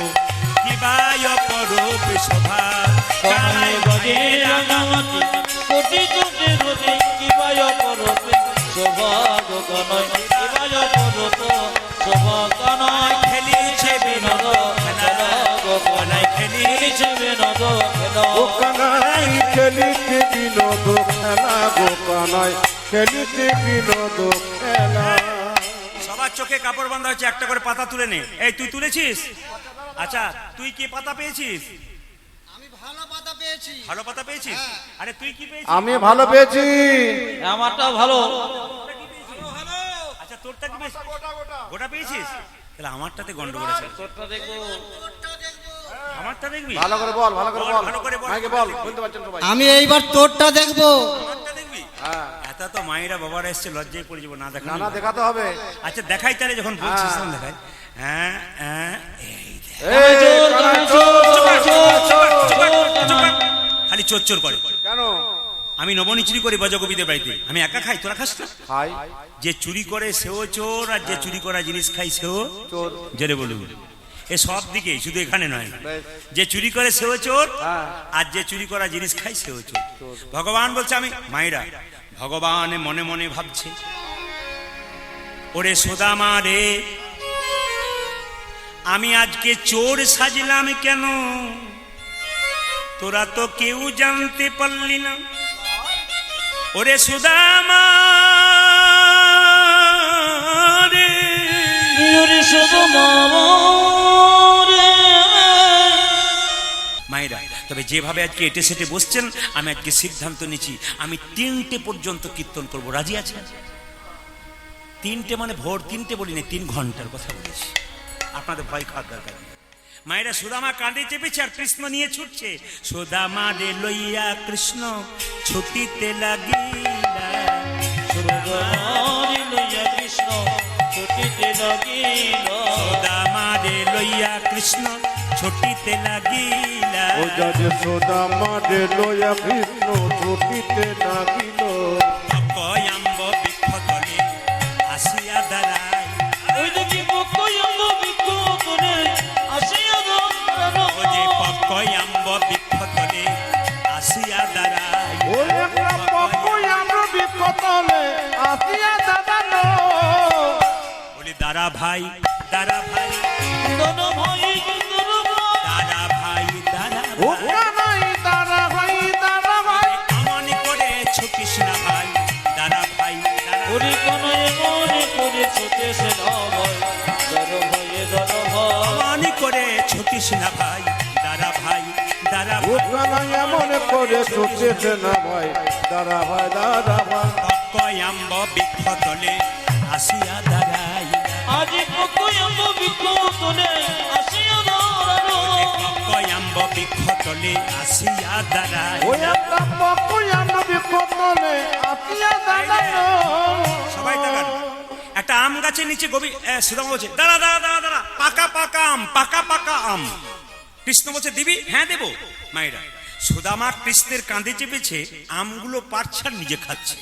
কিবাই অপরূপ শোভা। কানাই গায়ে রাঙা মাটি কোটি তটে ধটি, কিবাই অপরূপ শোভা গো, কানাই কিবাই অপরূপ শোভা। কানাই খেলিছে বিনোদ খেলা গো, কানাই খেলিছে বিনোদ খেলা। ও কানাই খেলিছে বিনোদ খেলা গো, কানাই খেলিছে বিনোদ খেলা। সবার চোখে কাপড় বাঁধা হচ্ছে, একটা করে পাতা তুলে নে। এই তুই তুলেছিস? আচ্ছা তুই কি পাতা পেয়েছিস? আমি ভালো পাতা পেয়েছি। ভালো পাতা পেয়েছিস? আরে তুই কি পেয়েছিস? আমি ভালো পেয়েছি। আমারটা ভালো। আচ্ছা তোরটা কি পেয়েছিস? গোটা পেয়েছিস? তাহলে আমারটাতে গন্ডগোল আছে। তোরটা দেখো। আমারটা দেখবি? ভালো করে বল, ভালো করে বল, ভালো করে বল। মাইকে বল, শুনতে পাচ্ছেন সবাই। আমি এইবার তোরটা দেখবো। আমারটা দেখবি? হ্যাঁ, এত তো মায়েরা বাবারা এসছে, লজ্জায় পড়ে যাবো না দেখা। না না দেখাতে হবে। আচ্ছা দেখাই তাহলে, যখন বলছিস তখন দেখাই। হ্যাঁ হ্যাঁ, এই দেখ। এই কানাই চোর, চোর, চোর। খালি চোর চোর করে। কেন? আমি নবনী চুরি করি বজগোবিদের বাড়িতে, আমি একা খাই, তোরা খাস না? খাই যে চুরি করে সেও চোর, আর যে চুরি করা জিনিস খাই সেও চোর। জেরে বলুন, এ সব দিকে, শুধু এখানে নয়। বেশ। যে চুরি করে সেও চোর, হ্যাঁ। আর যে চুরি করা জিনিস খাই সেও চোর। ভগবান বলছে, আমি মায়েরা, ভগবান মনে মনে ভাবছে, ওরে সুদামা রে, আমি আজকে চোর সাজলাম কেন? তোরা তো কেউ জানতে পারলি না। ওরে সুদামা রে, মায়েরা, তবে যেভাবে আজকে এটে সেটে বসছেন, আমি আজকে সিদ্ধান্ত নিচ্ছি, আমি 3টে পর্যন্ত কীর্তন করব। রাজি আছেন? 3টে মানে ভোর 3টে বলিনি, 3 ঘন্টার কথা বলেছি। আপনাদের ভয় খাওয়ার দরকার নেই। মায়েরা, সুদামা কাঁধে চেপেছে আর কৃষ্ণ নিয়ে ছুটছে। সুদামা রে লইয়া কৃষ্ণ ছুটিতে লাগিলা, সুদামা রে লইয়া কৃষ্ণ ছুটিতে লাগিলা। ও যজ সুদামা রে লইয়া কৃষ্ণ ছুটিতে লাগিল। অকয়াম্ব বৃক্ষ তলে আসিয়া দাঁড়াই, ওই দেখি বকয়াম্ব বৃক্ষ দারা ভাই দারা ভাই দোনো ভাই দোনো ভাই দারা ভাই দারা ও ভাই কানাই দাদা ভাই দাদা ভাই আমানি করে ছুটিস না ভাই দারা ভাই দারা ওরে কোনায় মনে করে ছুটেছে না ভাই দোনো ভাই দোনো ভাই আমানি করে ছুটিস না ভাই দারা ভাই দারা ও ভাই কানাই এমন করে ছুটেছে না ভাই দাদা ভাই দাদা ভাই কয়াম্ব বৃক্ষ তলে আসিয়া দাঁড়াই আজি পকয়াম্ব বিকো তোলে আসিয়া দাঁড়ানো কয়াম্ব বৃক্ষ তলে আসিয়া দাঁড়াই ওই একটা পকুয়া নবী কতলে আপিয়া দাঁড়ানো সবাই তাকান একটা আম গাছের নিচে গভীর সুদামা বলছে দাঁড়া দাঁড়া দাঁড়া দাঁড়া পাকা পাকা আম পাকা পাকা আম কৃষ্ণ বলছে দিবি হ্যাঁ দেবো মায়েরা সুদামা কৃষ্ণের কাঁধে চেপেছে আমগুলো পারছে আর নিজে খাচ্ছে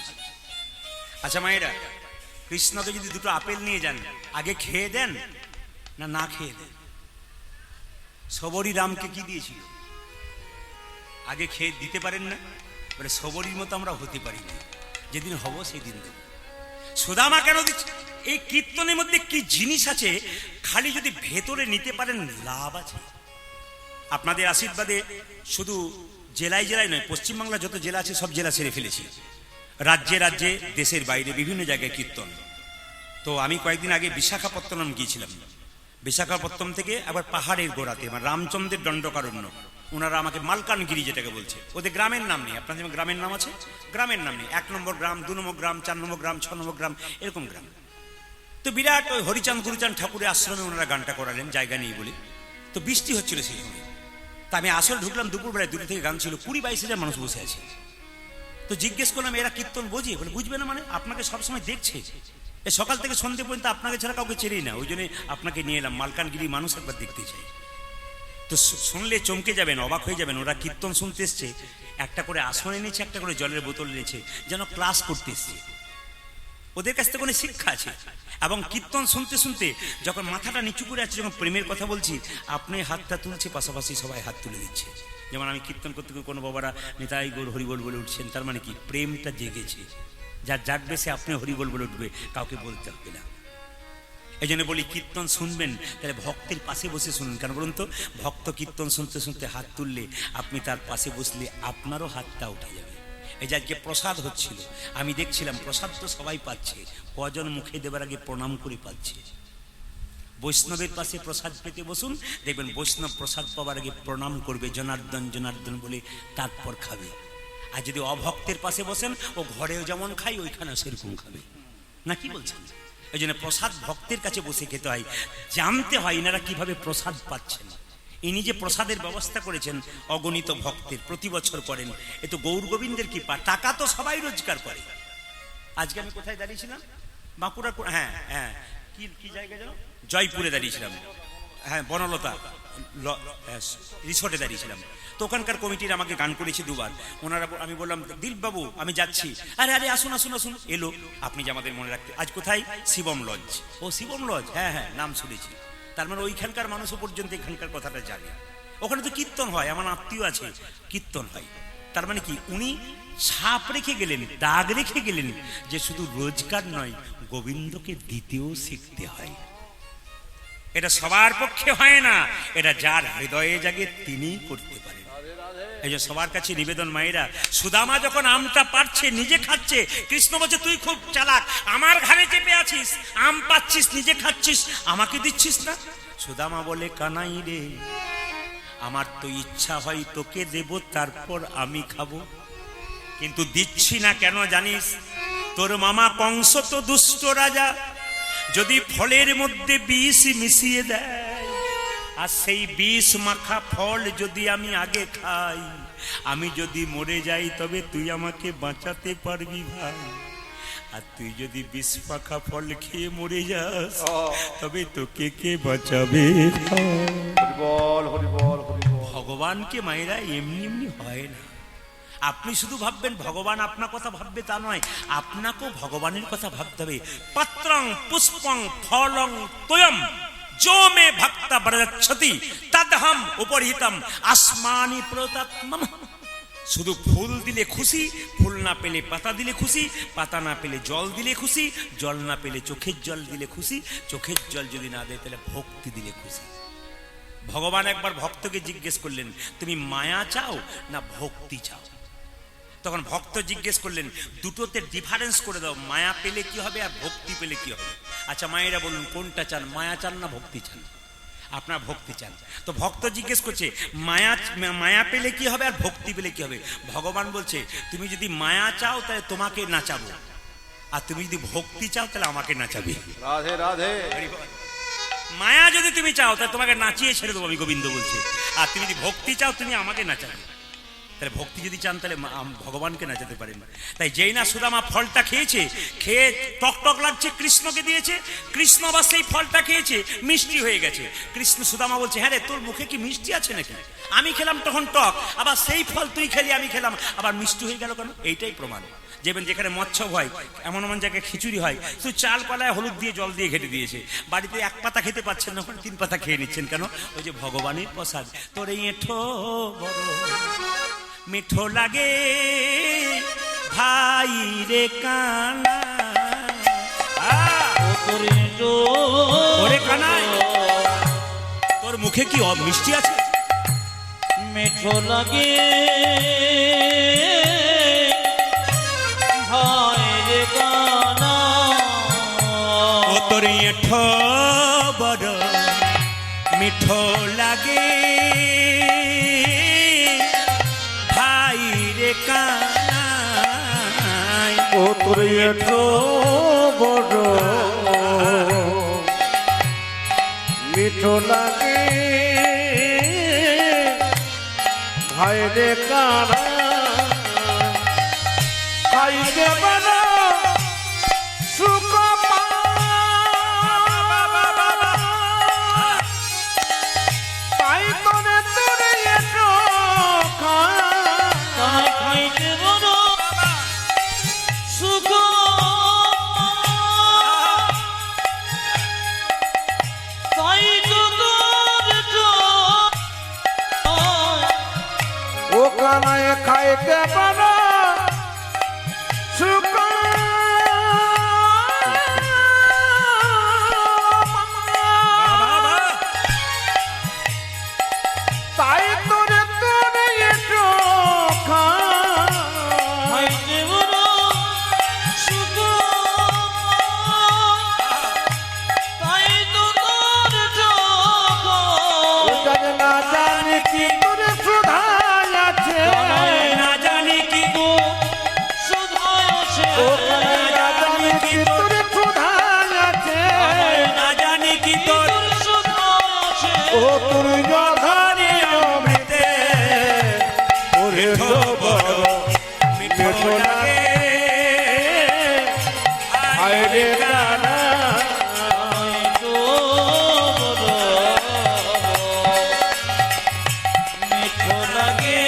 আচ্ছা মায়েরা কৃষ্ণকে যদি দুটো আপেল নিয়ে যান আগে খেয়ে দেন না না খেয়ে দেন সবরী রামকে কি দিয়েছিল আগে খেয়ে দিতে পারেন না বলে সবরীর মতো আমরা হতে পারি না যেদিন হব সেই দিন দেব সুদামা কেন দিচ্ছে এই কীর্তনের মধ্যে কি জিনিস আছে খালি যদি ভেতরে নিতে পারেন লাভ আছে আপনাদের আশীর্বাদে শুধু জেলায় জেলায় নয় পশ্চিমবাংলা যত জেলা আছে সব জেলা সেরে ফেলেছি রাজ্যে রাজ্যে দেশের বাইরে বিভিন্ন জায়গায় কীর্তন তো আমি কয়েকদিন আগে বিশাখাপত্তনম গিয়েছিলাম বিশাখাপত্তনম থেকে আবার পাহাড়ের গোড়াতে মানে রামচন্দ্রের দণ্ডকারণ্য ওনারা আমাকে মালকানগিরি যেটাকে বলছে ওদের গ্রামের নাম নেই আপনাদের যেমন গ্রামের নাম আছে গ্রামের নাম নেই 1 নম্বর গ্রাম 2 নম্বর গ্রাম 4 নম্বর গ্রাম 6 নম্বর গ্রাম এরকম গ্রাম তো বিরাট ওই হরিচাঁদ গুরুচাঁদ ঠাকুরের আশ্রমে ওনারা গানটা করালেন জায়গা নেই বলে তো বৃষ্টি হচ্ছিল সেই সময় তা আমি আসলে ঢুকলাম দুপুরবেলায় দূরে থেকে গান ছিল 20-22 হাজার মানুষ বসে আছে তো জিজ্ঞেস করলাম এরা কীর্তন বোঝে বলে বুঝবে না মানে আপনাকে সবসময় দেখছে এ সকাল থেকে সন্ধ্যে পর্যন্ত আপনাকে ছাড়া কাউকে চেনেই না ওই জন্য আপনাকে নিয়ে এলাম মালকানগিরি মানুষ একবার দেখতে চাই তো শুনলে চমকে যাবেন অবাক হয়ে যাবেন ওরা কীর্তন শুনতে এসছে একটা করে আসন এনেছে একটা করে জলের বোতল এনেছে যেন ক্লাস করতে এসছে ওদের কাছ থেকে অনেক শিক্ষা আছে এবং কীর্তন শুনতে শুনতে যখন মাথাটা নিচু করে আছে যখন প্রেমের কথা বলছি আপনি হাতটা তুলছে পাশাপাশি সবাই হাত তুলে দিচ্ছে যেমন আমি কীর্তন করতে কোনো বাবারা নিতাই গৌর হরিবল বলে উঠছেন তার মানে কি প্রেমটা জেগেছে যার জাগবে সে আপনি হরিবল বলে উঠবে কাউকে বলতে হবে না এই জন্য বলি কীর্তন শুনবেন তাহলে ভক্তের পাশে বসে শুনুন কেন বলুন তো ভক্ত কীর্তন শুনতে শুনতে হাত তুললে আপনি তার পাশে বসলে আপনারও হাতটা উঠে যাবে এই যে আজকে প্রসাদ হচ্ছিল আমি দেখছিলাম প্রসাদ তো সবাই পাচ্ছে কজন মুখে দেবার আগে প্রণাম করে পাচ্ছে বৈষ্ণবের পাশে প্রসাদ পেতে বসুন দেখবেন বৈষ্ণব প্রসাদ পাওয়ার আগে প্রণাম করবে জনার্দন জনার্দন বলে তারপর খাবে আর যদি অভক্তের পাশে বসেন ও ঘরেও যেমন খাই ওইখানেও সেরকম খাবে না কি বলছেন এই জন্য প্রসাদ ভক্তের কাছে বসে খেতে হয় জানতে হয় এনারা কিভাবে প্রসাদ পাচ্ছেন ইনি যে প্রসাদের ব্যবস্থা করেছেন অগণিত ভক্তের প্রতি বছর করেন এ তো গৌর গোবিন্দের কৃপা টাকা তো সবাই রোজগার করে আজকে আমি কোথায় দাঁড়িয়েছিলাম বাঁকুড়া হ্যাঁ হ্যাঁ কি কি জায়গা যেন জয়পুরে দাঁড়িয়েছিলাম হ্যাঁ বনলতা রিসোর্টে দাঁড়িয়েছিলাম তো ওখানকার কমিটির আমাকে গান করেছে দুবার ওনারা আমি বললাম দিলীপবাবু আমি যাচ্ছি আরে আরে আসুন আসুন আসুন এলো আপনি যে আমাদের মনে রাখতে আজ কোথায় শিবম লজ ও শিবম লজ হ্যাঁ হ্যাঁ নাম শুনেছি তার মানে ওইখানকার মানুষও পর্যন্ত এখানকার কথাটা জানে ওখানে তো কীর্তন হয় আমার আত্মীয় আছে কীর্তন হয় তার মানে কি উনি ছাপ রেখে গেলেন দাগ রেখে গেলেন যে শুধু রোজগার নয় গোবিন্দকে দিতেও শিখতে হয় এটা সবার পক্ষে হয় না এটা যার হৃদয়ে জাগে তিনিই করতে পারেন এই যে সবার কাছে নিবেদন মায়েরা সুদামা যখন আমটা পারছে নিজে খাচ্ছে কৃষ্ণ বলছে তুই খুব চালাক আমার ঘাড়ে চেপে আছিস আম পাচ্ছিস নিজে খাচ্ছিস আমাকে দিচ্ছিস না সুদামা বলে কানাই রে আমার তো ইচ্ছা হয় তোকে দেব তারপর আমি খাবো কিন্তু দিচ্ছি না কেন জানিস তোর মামা কংস তো দুষ্ট রাজা যদি ফলের মধ্যে বিষ মিশিয়ে দেয় আর সেই বিষ মাখা ফল যদি আমি আগে খাই আমি যদি মরে যাই তবে তুই আমাকে বাঁচাতে পারবি ভাই আর তুই যদি বিষ মাখা ফল খেয়ে মরে যাস তবে তোকে কে বাঁচাবে হরিবল হরিবল হরিবল ভগবানকে মায়েরা এমনি এমনি হয় না আপনি শুধু ভাববেন ভগবান আপনার কথা ভাববে তা নয় আপনাকেও ভগবানের কথা ভাবতে হবে পত্রং পুষ্পং ফলং তোয়ম जो मे भक्त ब्रजच्छति तदहम उपरिहितम आसमानी प्रोतत्मम শুধু ফুল দিলে খুশি, ফুল না পেলে পাতা দিলে খুশি, পাতা না পেলে জল দিলে খুশি, জল না পেলে চোখের জল দিলে খুশি, চোখের জল যদি না দেয় তাহলে ভক্তি দিলে খুশি। ভগবান একবার ভক্তকে জিজ্ঞেস করলেন, তুমি মায়া চাও না ভক্তি চাও? তখন ভক্ত জিজ্ঞেস করলেন, দুটোতে ডিফারেন্স করে দাও, মায়া পেলে কি হবে আর ভক্তি পেলে কি হবে? আচ্ছা মায়েরা বলুন, কোনটা চান, মায়া চান না ভক্তি চান? আপনার ভক্তি চান। তো ভক্ত জিজ্ঞেস করছে, মায়া পেলে কি হবে আর ভক্তি পেলে কি হবে? ভগবান বলছে, তুমি যদি মায়া চাও তাহলে তোমাকে নাচাবো, আর তুমি যদি ভক্তি চাও তাহলে আমাকে নাচাবে। রাধে রাধে। মায়া যদি তুমি চাও তাহলে তোমাকে নাচিয়ে ছেড়ে দেবো, আমি গোবিন্দ বলছি। আর তুমি যদি ভক্তি চাও তুমি আমাকে নাচাবে। তাহলে ভক্তি যদি চান তাহলে ভগবানকে নাচাতে পারেন। তাই যেই না সুদামা ফলটা খেয়েছে, খেয়ে টক টক লাগছে, কৃষ্ণকে দিয়েছে, কৃষ্ণ আবার সেই ফলটা খেয়েছে, মিষ্টি হয়ে গেছে। কৃষ্ণ সুদামা বলছে, হ্যাঁ রে, তোর মুখে কি মিষ্টি আছে নাকি? আমি খেলাম তখন টক, আবার সেই ফল তুই খেলি, আমি খেলাম, আবার মিষ্টি হয়ে গেল কেন? এইটাই প্রমাণ। যেখানে মৎস্য হয়, এমন এমন জায়গায় খিচুড়ি হয়, তুই চাল কলায় হলুদ দিয়ে জল দিয়ে ঘেটে দিয়েছে, বাড়িতে এক পাতা খেতে পাচ্ছেন না, ওখানে 3 পাতা খেয়ে নিচ্ছেন কেন? ওই যে ভগবানের প্রসাদ। তোর এই এঁঠো বড় মিঠো লাগে ভাই রে কানা। ওরে কানাই, তোর মুখে কি মিষ্টি আছে? মিঠো লাগে ভাই রে কানা। ও তোর এঁঠো বড় মিঠো লাগে ভাই রে কানাই। ও তোর এঁঠো বড় মিঠো লাগে ভাই রে কানা। খাইতে পারো সুখ তাই তোরে তোরে এঁঠো তাই খাইতে বড় সুখ, তাই তো তোর চোখ। ও কানায় খাইতে পারো সুখ তাই তোরে তোরে এঁঠো খাইতে বড় সুখ, তাই তো তোর চোখ। না জানি কি তোরে সুধাই আছে, না জানি কি গো সুধায় আছে। ও কানায় না জানি কি তোরে সুধাই আছে, না জানি কি তোর তোর সুধায় আছে। ও তোর যথারি অমৃতে ওরে তো বড় মিঠো লাগে হায় রে কানা। তো বড় মিঠো লাগে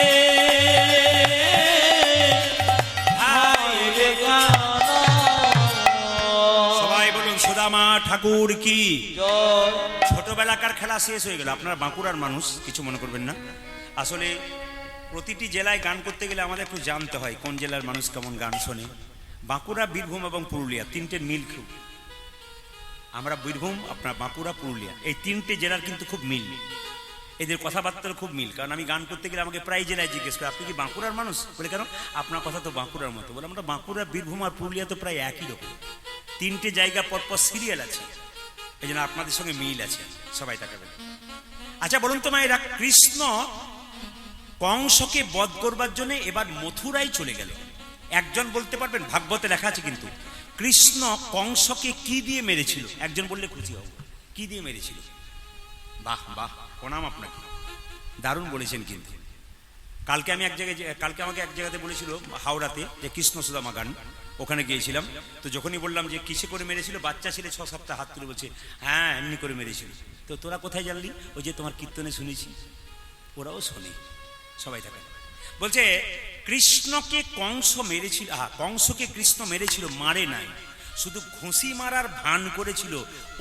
ভাই রে কানা। সবাই বলুন সুদামা ঠাকুর কি। জয়। ছোটবেলাকার খেলা শেষ হয়ে গেল। আপনারা বাঁকুড়ার মানুষ, কিছু মনে করবেন না। আসলে প্রতিটি জেলায় গান করতে গেলে আমাদের একটু জানতে হয় কোন জেলার মানুষ কেমন গান শোনে। বাঁকুড়া, বীরভূম এবং পুরুলিয়া 3টের মিল খুব। আমরা বীরভূম, আপনার বাঁকুড়া, পুরুলিয়া, এই 3টে জেলার কিন্তু খুব মিল। এদের কথাবার্তার খুব মিল। কারণ আমি গান করতে গেলে আমাকে প্রায় জেলায় জিজ্ঞেস করে, আপনি কি বাঁকুড়ার মানুষ? বলে কেন? আপনার কথা তো বাঁকুড়ার মতো। বলে আমরা বাঁকুড়া, বীরভূম আর পুরুলিয়া তো প্রায় একই রকম। 3টে জায়গা পরপর সিরিয়াল আছে, এই জন্য আপনাদের সঙ্গে মিল আছে। সবাই তাকাবেন। আচ্ছা বলুন তো মায়েরা, কৃষ্ণ কংসকে বধ করবার জন্য এবার মথুরায় চলে গেল। একজন বলতে পারবেন? ভাগবতে লেখা আছে কিন্তু, কৃষ্ণ কংসকে কি দিয়ে মেরেছিল? একজন বললে খুশি হব। কি দিয়ে মেরেছিল? বাহ বাহ, প্রণাম আপনাকে, দারুণ বলেছেন। কিন্তু কালকে আমাকে এক জায়গাতে বলেছিল হাওড়াতে যে কৃষ্ণ সুদামা গান, ওখানে গিয়েছিলাম। তো যখনই বললাম যে কিসে করে মেরেছিল, বাচ্চা ছেলে 6 সপ্তাহ হাত তুলে বলছে, হ্যাঁ এমনি করে মেরেছিল। তো তোরা কোথায় জানলি? ওই যে তোমার কীর্তনে শুনেছি। ওরাও শোনে। সবাই থাকে। বলছে কৃষ্ণকে কংস মেরেছিল, কংসকে কৃষ্ণ মেরেছিল, মারে নাই, শুধু ঘুষি মারার ভান করেছিল,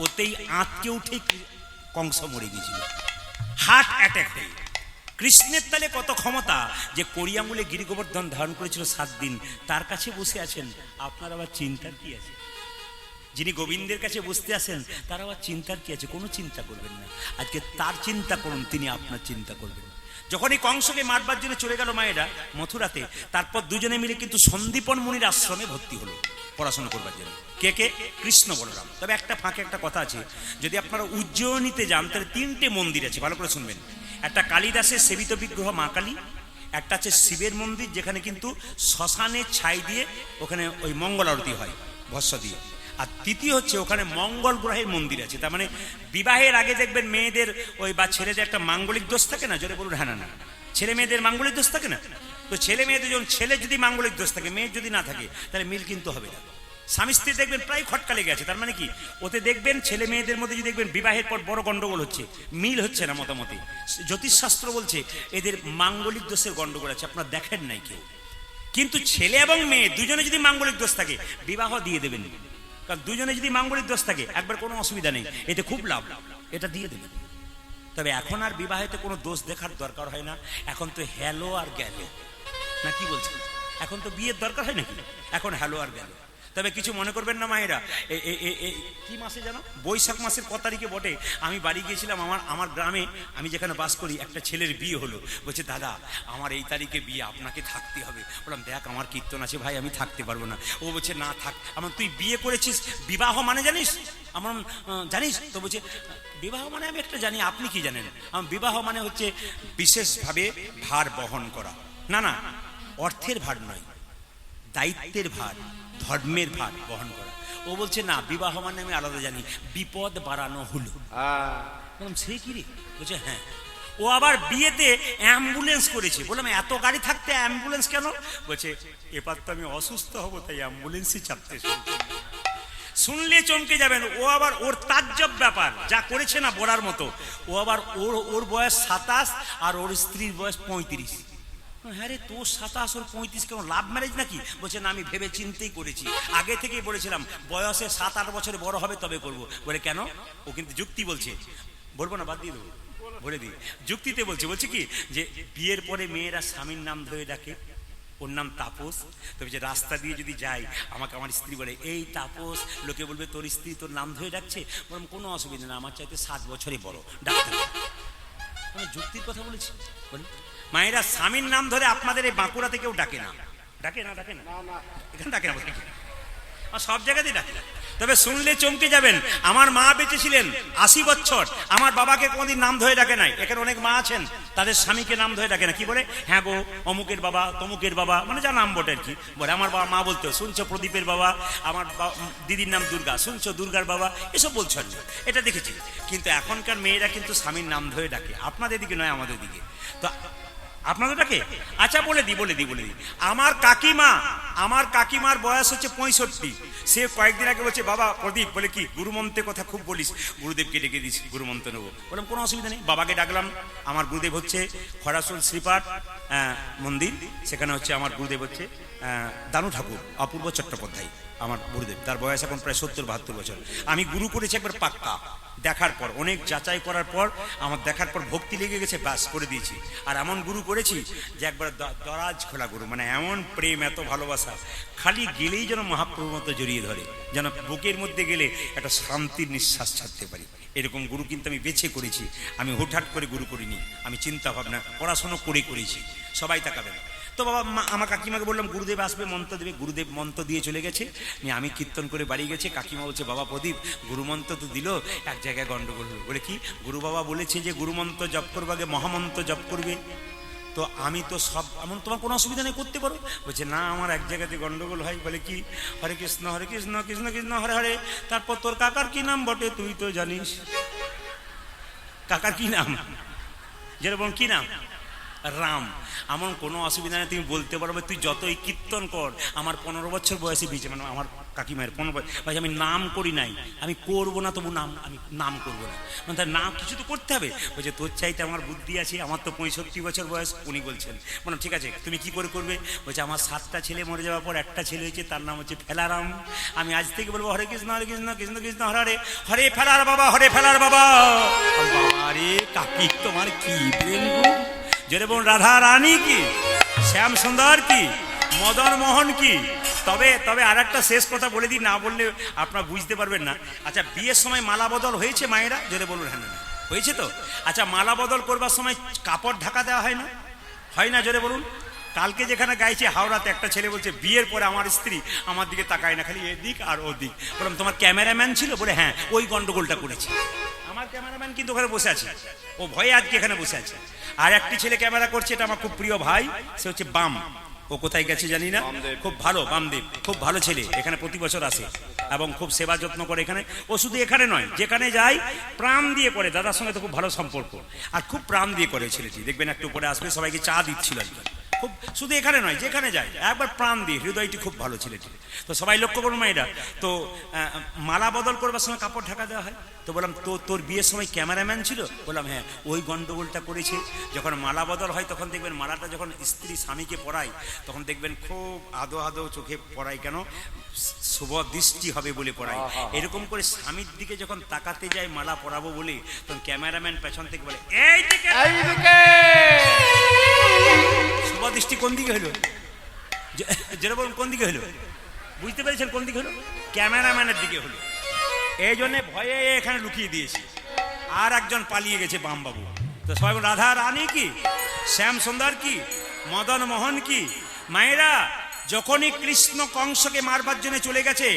ওতেই আঁতকে উঠে কংস মরে গিয়েছিল, হার্ট অ্যাটাক হয়ে। কৃষ্ণের তালে কত ক্ষমতা যে কড়ি আঙুলে গিরি গোবর্ধন ধারণ করেছিল 7 দিন, তার কাছে বসে আছেন, আপনার আবার চিন্তার কি আছে? যিনি গোবিন্দের কাছে বসতে আসেন তার আবার চিন্তার কি আছে? কোনো চিন্তা করবেন না, আজকে তার চিন্তা করুন, তিনি আপনার চিন্তা করবেন। যখন এই কংসকে মারবার জন্য চলে গেল মায়েরা মথুরাতে, তারপর দুজনে মিলে কিন্তু সন্দীপন মুনির আশ্রমে ভর্তি হলো পড়াশোনা করবার জন্য। কে কে? কৃষ্ণ বলরাম। তবে একটা ফাঁকে একটা কথা আছে, যদি আপনারা উজ্জয়িনীতে যান তাহলে 3টে মন্দির আছে, ভালো করে শুনবেন। একটা কালিদাসের সেবিত বিগ্রহ মা কালী, একটা আছে শিবের মন্দির যেখানে কিন্তু শ্মশানে ছাই দিয়ে ওখানে ওই মঙ্গল আরতি হয় ভস্য দিয়ে, আর তৃতীয় হচ্ছে ওখানে মঙ্গল গ্রহের মন্দির আছে। তার মানে বিবাহের আগে দেখবেন মেয়েদের ওই বা ছেলেদের একটা মাঙ্গলিক দোষ থাকে না, জোরে বলুন হ্যাঁ না? ছেলে মেয়েদের মাঙ্গলিক দোষ থাকে না? তো ছেলে মেয়েদের যখন ছেলে যদি মাঙ্গলিক দোষ থাকে, মেয়ের যদি না থাকে, তাহলে মিল কিন্তু হবে না। স্বামী স্ত্রী দেখবেন প্রায় খটকা লেগে আছে। তার মানে কি, ওতে দেখবেন ছেলে মেয়েদের মধ্যে যদি দেখবেন বিবাহের পর বড় গন্ডগোল হচ্ছে, মিল হচ্ছে না মোটামুটি। জ্যোতিষশাস্ত্র বলছে এদের মাঙ্গলিক দোষের গন্ডগোল আছে, আপনারা দেখেন নাই কেউ। কিন্তু ছেলে এবং মেয়ে দুজনে যদি মাঙ্গলিক দোষ থাকে, বিবাহ দিয়ে দেবেন। কারণ দুজনে যদি মাঙ্গলিক দোষ থাকে একবার কোনো অসুবিধা নেই, এতে খুব লাভ, এটা দিয়ে দেবেন। তবে এখন আর বিবাহেতে কোনো দোষ দেখার দরকার হয় না, এখন তো হ্যালো আর গেল, না কি বলছেন? এখন তো বিয়ের দরকার হয় নাকি, এখন হ্যালো আর গেল। তবে কিছু মনে করবেন না মায়েরা, কি মাসে জানো, বৈশাখ মাসের 1 তারিখে বটে, আমি বাড়ি গিয়েছিলাম। আমার গ্রামে আমি যেখানে বাস করি একটা ছেলের বিয়ে হলো। বলছে দাদা আমার এই তারিখে বিয়ে, আপনাকে থাকতে হবে। বললাম দেখ আমার কীর্তন আছে ভাই, আমি থাকতে পারবো না। ও বলছে না থাক। আমার তুই বিয়ে করেছিস, বিবাহ মানে জানিস? আমার জানিস তো? বলছে বিবাহ মানে আমি একটা জানি, আপনি কি জানেন? আমার বিবাহ মানে হচ্ছে বিশেষভাবে ভার বহন করা। না না, অর্থের ভার নয়, দায়িত্বের ভার, ধর্মের ভার বহন করা। ও বলছে না, বিবাহ মানে আমি আলাদা জানি, বিপদ বাড়ানো হলো। সে কি রে? বলছে হ্যাঁ। ও আবার বিয়েতে অ্যাম্বুলেন্স করেছে। বললাম এত গাড়ি থাকতে অ্যাম্বুলেন্স কেন? বলছে এবার তো আমি অসুস্থ হব, তাই অ্যাম্বুলেন্সই চাপতে। শুনলে চমকে যাবেন। ও আবার ওর তাজ্জব ব্যাপার, যা করেছে না বলার মতো। ও আবার ওর বয়স 27 আর ওর স্ত্রীর বয়স 35। হ্যাঁ রে, তোর 27 ওর 35, কেমন লাভ ম্যারেজ নাকি? বলছে না, আমি ভেবে চিন্তেই করেছি, আগে থেকেই বলেছিলাম বয়সে 7-8 বছরে বড় হবে তবে করব। বলে কেন? ও কিন্তু যুক্তি বলছে, বলবো না বাদ দিয়ে দেবো, বলে দিই। যুক্তিতে বলছে কি যে বিয়ের পরে মেয়েরা স্বামীর নাম ধরে ডাকে, ওর নাম তাপস। তবে যে রাস্তা দিয়ে যদি যাই, আমাকে আমার স্ত্রী বলে এই তাপস, লোকে বলবে তোর স্ত্রী তোর নাম ধরে ডাকছে। বললাম কোনো অসুবিধা না, আমার চাইতে 7 বছরই বড়, ডাকতে। আমি যুক্তির কথা বলেছি। বলি মায়েরা স্বামীর নাম ধরে আপনাদের এই বাঁকুড়াতে কেউ ডাকে না, ডাকে না, ডাকে না, এখানে ডাকে না, সব জায়গাতেই ডাকে। তবে শুনলে চমকে যাবেন, আমার মা বেঁচে ছিলেন 80 বছর, আমার বাবাকে কোনোদিন নাম ধরে ডাকে নাই। এখানে অনেক মা আছেন তাদের স্বামীকে নাম ধরে ডাকে না, কি বলে হ্যাঁ গো অমুকের বাবা, তমুকের বাবা, মানে যা নাম বটে আর কি বলে। আমার বাবা মা বলতো শুনছো প্রদীপের বাবা, আমার দিদির নাম দুর্গা, শুনছো দুর্গার বাবা, এসব বলছো আর এটা দেখেছি। কিন্তু এখনকার মেয়েরা কিন্তু স্বামীর নাম ধরে ডাকে, আপনাদের দিকে নয় আমাদের দিকে। তো আপনাদের ডাকে? আচ্ছা বলে দিই। আমার কাকিমার বয়স হচ্ছে 65। সে কয়েকদিন আগে বলছে বাবা প্রদীপ, বলে কি গুরুমন্ত্রের কথা খুব বলিস, গুরুদেবকে ডেকে দিস, গুরুমন্ত্র নেবো। বললাম কোনো অসুবিধা নেই। বাবাকে ডাকলাম। আমার গুরুদেব হচ্ছে খরাসুল শ্রীপাঠ মন্দির, সেখানে হচ্ছে আমার গুরুদেব হচ্ছে দানু ঠাকুর, অপূর্ব চট্টোপাধ্যায় আমার গুরুদেব। তার বয়স এখন প্রায় 70-72 বছর। আমি গুরু করেছি একবার পাক্কা, দেখার পর অনেক যাচাই করার পর আমার দেখার পর ভক্তি লেগে গেছে, ব্যাস করে দিয়েছি। আর এমন গুরু করেছি যে একবার দরাজ খোলা গুরু, মানে এমন প্রেম, এত ভালোবাসা, খালি গেলেই যেন মহাপ্রভুর মতো জড়িয়ে ধরে, যেন বুকের মধ্যে গেলে একটা শান্তির নিঃশ্বাস ছাড়তে পারি। এরকম গুরু কিন্তু আমি বেছে করেছি, আমি হুটহাট করে গুরু করিনি, আমি চিন্তা ভাবনা পড়াশোনা করেছি। সবাই তাকাবেন। তো বাবা আমার কাকিমাকে বললাম গুরুদেব আসবে, মন্ত্র দেবে। গুরুদেব মন্ত্র দিয়ে চলে গেছে, আমি কীর্তন করে বাড়ি গেছি। কাকিমা বলছে বাবা প্রদীপ গুরুমন্ত্র তো দিল, এক জায়গায় গন্ডগোল হলো। বলে কি? গুরু বাবা বলেছে যে গুরুমন্ত্র জপ করবে, আগে মহামন্ত্র জপ করবে। তো আমি তো সব এমন, তোমার কোনো অসুবিধা নেই, করতে পারো। বলছে না, আমার এক জায়গাতে গন্ডগোল হয়। বলে কি? হরে কৃষ্ণ কৃষ্ণ কৃষ্ণ হরে হরে। তারপর তোর কাকার কি নাম বটে তুই তো জানিস? কাকার কি নাম? যেরকম কি নাম? রাম। এমন কোনো অসুবিধা নেই, তুমি বলতে পারবে, তুই যতই কীর্তন কর। আমার 15 বছর বয়সে বিয়েছে, মানে আমার কাকিমায়ের 15 বছর। আমি নাম করি নাই, আমি করবো না, তবু আমি নাম করবো না, মানে তার নাম কিছু তো করতে হবে। বলছে তোর চাইতে আমার বুদ্ধি আছে, আমার তো 65 বছর বয়স। উনি বলছেন মানে ঠিক আছে তুমি কি করে করবে? বলছে আমার 7টা ছেলে মরে যাওয়ার পর একটা ছেলে হয়েছে, তার নাম হচ্ছে ফেলারাম। আমি আজ থেকে বলবো হরে কৃষ্ণ কৃষ্ণ কৃষ্ণ হরে হরে, হরে ফেলার বাবা, হরে ফেলার বাবা। আরে কাকি তোমার কি প্রেম গো! জোরে বলুন রাধা রানী কি, শ্যাম সুন্দর কি, মদন মোহন কি। তবে তবে আর একটা শেষ কথা বলে দিই, না বললে আপনারা বুঝতে পারবেন না। আচ্ছা, বিয়ের সময় মালা বদল হয়েছে মায়েরা? জোরে বলুন হ্যাঁ না হয়েছে তো। আচ্ছা, মালা বদল করবার সময় কাপড় ঢাকা দেওয়া হয় না? হয় না? জোরে বলুন। কালকে যেখানে গাইছে হাওড়াতে একটা ছেলে বলছে বিয়ের পরে আমার স্ত্রী আমার দিকে তাকায় না, খালি এদিক আর ওদিক। বললাম তোমার ক্যামেরাম্যান ছিল? বলে হ্যাঁ, ওই গন্ডগোলটা করেছে। আমার ক্যামেরাম্যান কিন্তু ওখানে বসে আছে, ও ভয়ে আজকে এখানে বসে আছে। আর একটি ছেলে ক্যামেরা করছে, এটা আমার খুব প্রিয় ভাই, সে হচ্ছে বাম। ও কোথায় গেছে জানি না, খুব ভালো বামদেব, খুব ভালো ছেলে, এখানে প্রতি বছর আসে এবং খুব সেবা যত্ন করে এখানে। ও শুধু এখানে নয়, যেখানে যায় প্রাণ দিয়ে করে। দাদার সঙ্গে তো খুব ভালো সম্পর্ক, আর খুব প্রাণ দিয়ে করে ছেলেটি। দেখবেন একটু পরে আসবে, সবাইকে চা দিচ্ছিল আর কি। খুব শুধু এখানে নয়, যেখানে যায় একবার প্রাণ দিয়ে, হৃদয়টি খুব ভালো ছেলেটি। তো সবাই লক্ষ্য করুন মায়েরা। তো মালা বদল করবার সময় কাপড় ঢাকা দেওয়া হয়। তো বললাম তোর বিয়ের সময় ক্যামেরাম্যান ছিল? বললাম হ্যাঁ, ওই গন্ডগোলটা করেছে। যখন মালা বদল হয় তখন দেখবেন মালাটা যখন স্ত্রী স্বামীকে পরায় তখন দেখবেন খুব আদো আদো চোখে পরায়, কেন? শুভ দৃষ্টি হবে বলে পড়াই। এরকম করে স্বামীর দিকে যখন তাকাতে যায় মালা পরাবো বলে, তখন ক্যামেরাম্যান পেছন থেকে বলে এই দিকে, শুভ দৃষ্টি কোন দিকে হলো? যেটা বলুন কোন দিকে হলো? বুঝতে পেরেছেন কোন দিকে হলো? ক্যামেরাম্যানের দিকে হলো। এই জন্য ভয়ে এখানে লুকিয়ে দিয়েছি, আর একজন পালিয়ে গেছে বামবাবু। তো সবাই রাধা রানী কি, শ্যাম সুন্দর কি, মদন মোহন কি। মায়েরা, যখনই কৃষ্ণ কংসকে মারবার জন্য চলে গেছে,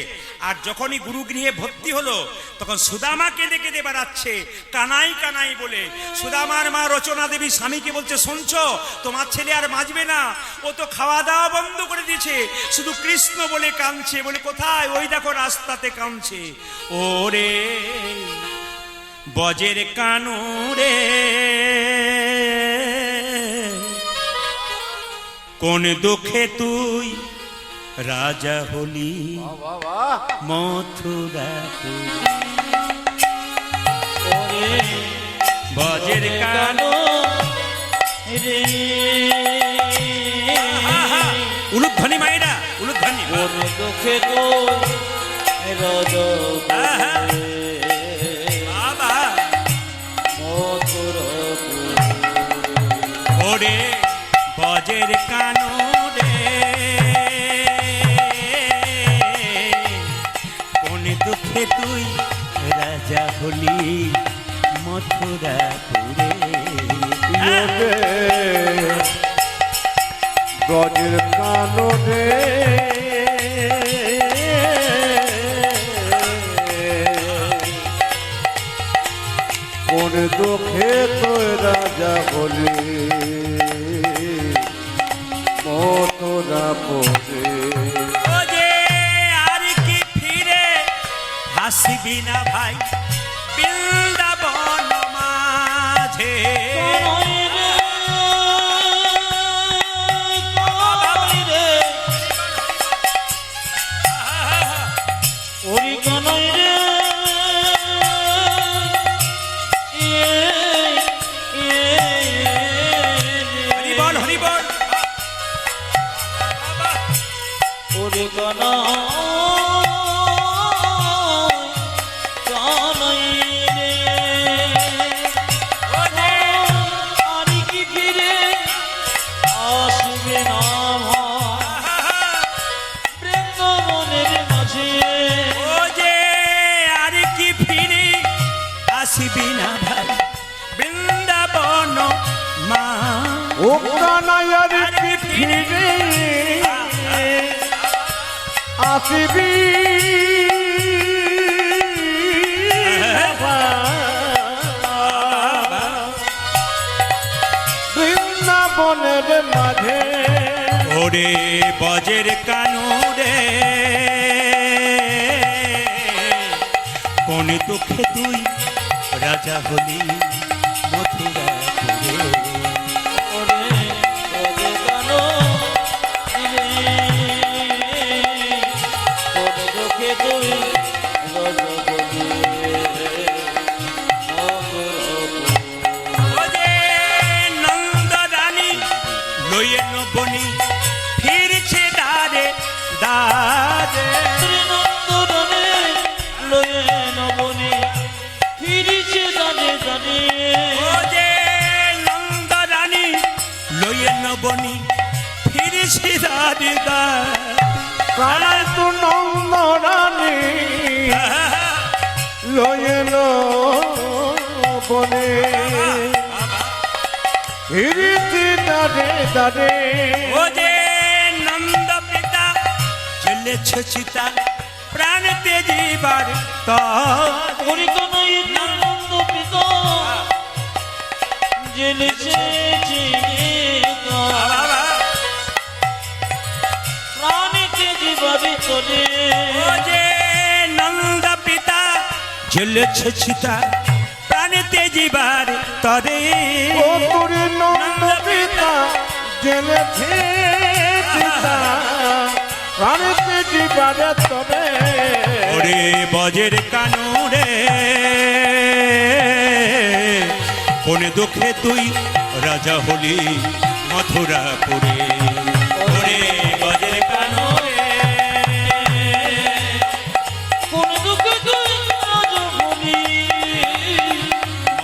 আর যখনই গুরুগৃহে ভর্তি হলো, তখন সুদামা কেঁদে কেঁদে বেড়াচ্ছে কানাই কানাই বলে। সুদামার মা রচনা দেবী স্বামীকে বলছে, শুনছো তোমার ছেলে আর বাঁচবে না, ও তো খাওয়া দাওয়া বন্ধ করে দিয়েছে, শুধু কৃষ্ণ বলে কাঁদছে। বলে কোথায়? ওই দেখো রাস্তাতে কাঁদছে। ওরে বজের কানুরে কোন দুঃখে তুই রাজা হলি মথুরাপুর। বজের কানো রে, উলুধ্বনি মায়েরা, উলুধ্বনি। কোন দুঃখে তুই রাজা বাবা মথুরাপুর। ওরে বজের কানো রে কোন দুঃখে তুই রাজা হলি মথুরাপুরে। ব্রজের কাননে কোন দুঃখে তোর রাজা বলি মথুরাপুরে। ও যে আর কি ফিরে হাসিবি না ভাই বৃন্দাবন মাঝে। হরিবল হরিবল। আসিবি না ভাই বৃন্দাবন মা। ও কানাইয়ার কি ফিরে আসিবি বৃন্দাবনের মাঝে। ওরে বজের কানো রে কোন দুঃখে তুই রাজা হলি মথুরাপুরে। নন্দরানী লইয়ে নবনী ফিরছে দারে দারে। হৃদয় প্রাণায় তো নন্দ রানী লয়েল বনে হিরিতি দারে দারে ও যে নন্দ পিতা জ্বলেছ চিতা প্রাণ তেজিবার পরিকনই নন্দ পিতা জেলেছে প্রাণীকে জীবাবি চলে ও যে নন্দ পিতা জ্বলেছ চিতা প্রাণ তেজিবার তরে ও তোরে নন্দ পিতা জেলেছে চিতা প্রাণীতে জীবারে তবে ওরে বজের কানুরে কোন দুঃখে তুই রাজা হলি মথুরাপুরে ওরে বজের কানুরে কোন দুঃখে তুই আজ বলি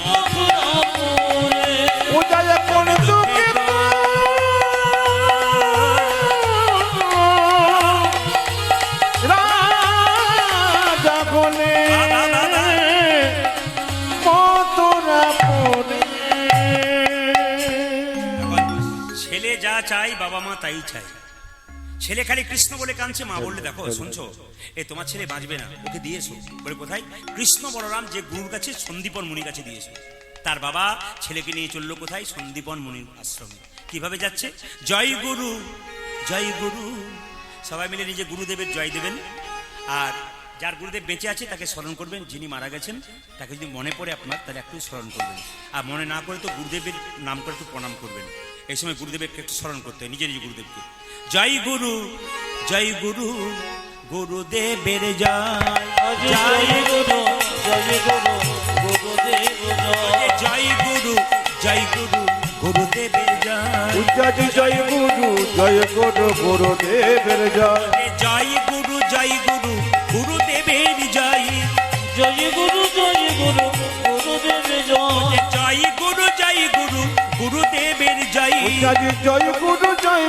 মথুরাপুরে উদয় কোন দুঃখে রাজা বলে মথুরা পড়ে ছেলে যা চাই বাবা মা তাই চাই ছেলে খালি কৃষ্ণ বলে কাঁদছে মা বললে দেখো শুনছো এ তোমার ছেলে বাঁচবে না ওকে দিয়েছো বলে কোথায় কৃষ্ণ বলরাম যে গুরুর কাছে সন্দীপন মুনির কাছে দিয়েছো তার বাবা ছেলেকে নিয়ে চললো কোথায় সন্দীপন মুনির আশ্রমে কিভাবে যাচ্ছে জয় গুরু সবাই মিলে নিজে গুরুদেবের জয় দেবেন আর যার গুরুদেব বেঁচে আছে তাকে স্মরণ করবেন যিনি মারা গেছেন তাকে যদি মনে পড়ে আপনার তাহলে একটু স্মরণ করবেন আর মনে না করে তো গুরুদেবের নাম করে একটু প্রণাম করবেন এই সময় গুরুদেবকে একটু স্মরণ করতে হয় নিজে গুরুদেবকে জয় গুরু গুরুদেবের জয় জয় গুরু গুরুদেব জয় গুরু গুরুদেবের জয় উজ্জাজি জয় গুরু গুরুদেবের জয় জয় গুরু গুরুদেবের জয় জয় গুরু গুরুদেব জয় জয় গুরু গুরুদেবের জয় উজ্জাজি জয়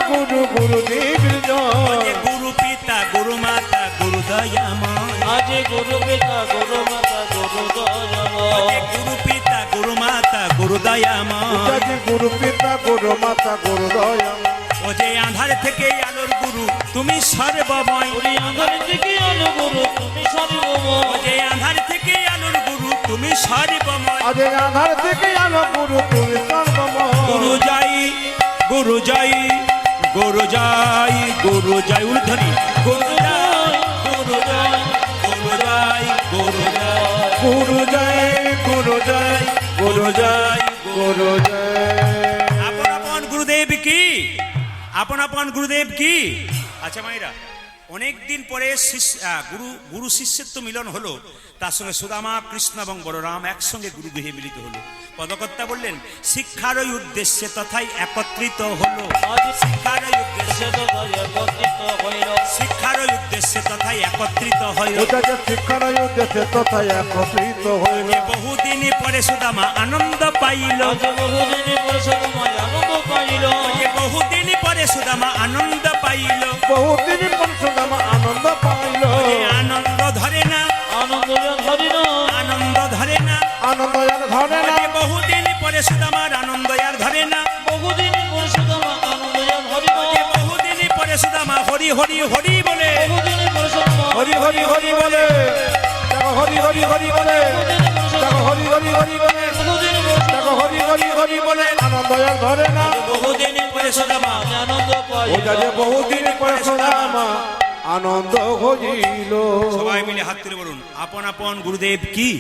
গুরু গুরুদেবের জয় গুরু পিতা গুরু মাতা গুরু দয়াময় আজ গুরু পিতা গুরু মাতা গুরু দয়াময় গুরু পিতা গুরু মাতা গুরু দয়াময় উজ্জাজি গুরু পিতা গুরু মাতা গুরু দয়া ও যে আধার থেকে আলোর গুরু তুমি সর্বময় ওরে আধার থেকে আলো গুরু তুমি সর্বময় ও যে আধার থেকে আলোর গুরু তুমি সর্বময় আজ আধার থেকে আলো গুরু তুমি সর্বময় গুরু জয় ঊর্ধ্বনি গুরু জয় গুরু জয় গুরু জয় গুরু জয় আপন গুরুদেব কি আচ্ছা মাইরা অনেকদিন পরে গুরু শিষ্যত্ব মিলন হলো তার সঙ্গে সুদামা কৃষ্ণ এবং বলরাম একসঙ্গে গুরুগৃহে মিলিত হলো পদকর্তা বললেন শিক্ষার ওই উদ্দেশ্যে তথায় একত্রিত হলো আজ শিক্ষার ওই উদ্দেশ্যে একত্রিত হইল শিক্ষার ওই উদ্দেশ্যে তথায় একত্রিত হইল উজ্জাজি শিক্ষার উদ্দেশ্যে তথা একত্রিত হইল যে বহুদিন পরে সুদামা আনন্দ পাইল আজ বহুদিন পরে সদময় আনন্দ পাইল যে বহুদিন পরে সুদামা আনন্দ পাইল বহুদিন পরিশ্রম আনন্দ পাইল যে আনন্দ ধরে না আনন্দ ধরি না আনন্দ ধরে না আনন্দ আর ধরে না যে বহুদিন পরে সুদামার আনন্দ আর ধরে না বহুদিন পরে সদমা আনন্দ ধরি না যে বহুদিন পরে সুদামা হরি হরি হরি বলে বহুদিন পরে সদমা হরি হরি হরি বলে দেখো হরি হরি হরি বলে দেখো হরি হরি হরি বলে বহুদিন পরে দেখো হরি হরি হরি বলে আনন্দ আর ধরে না বহুদিন পরে সুদামা আনন্দ পাইল উজ্জাজি বহুদিন পরিশ্রম আনন্দ হইল সবাই মিলে হাত তুলে বলুন আপন গুরুদেব কি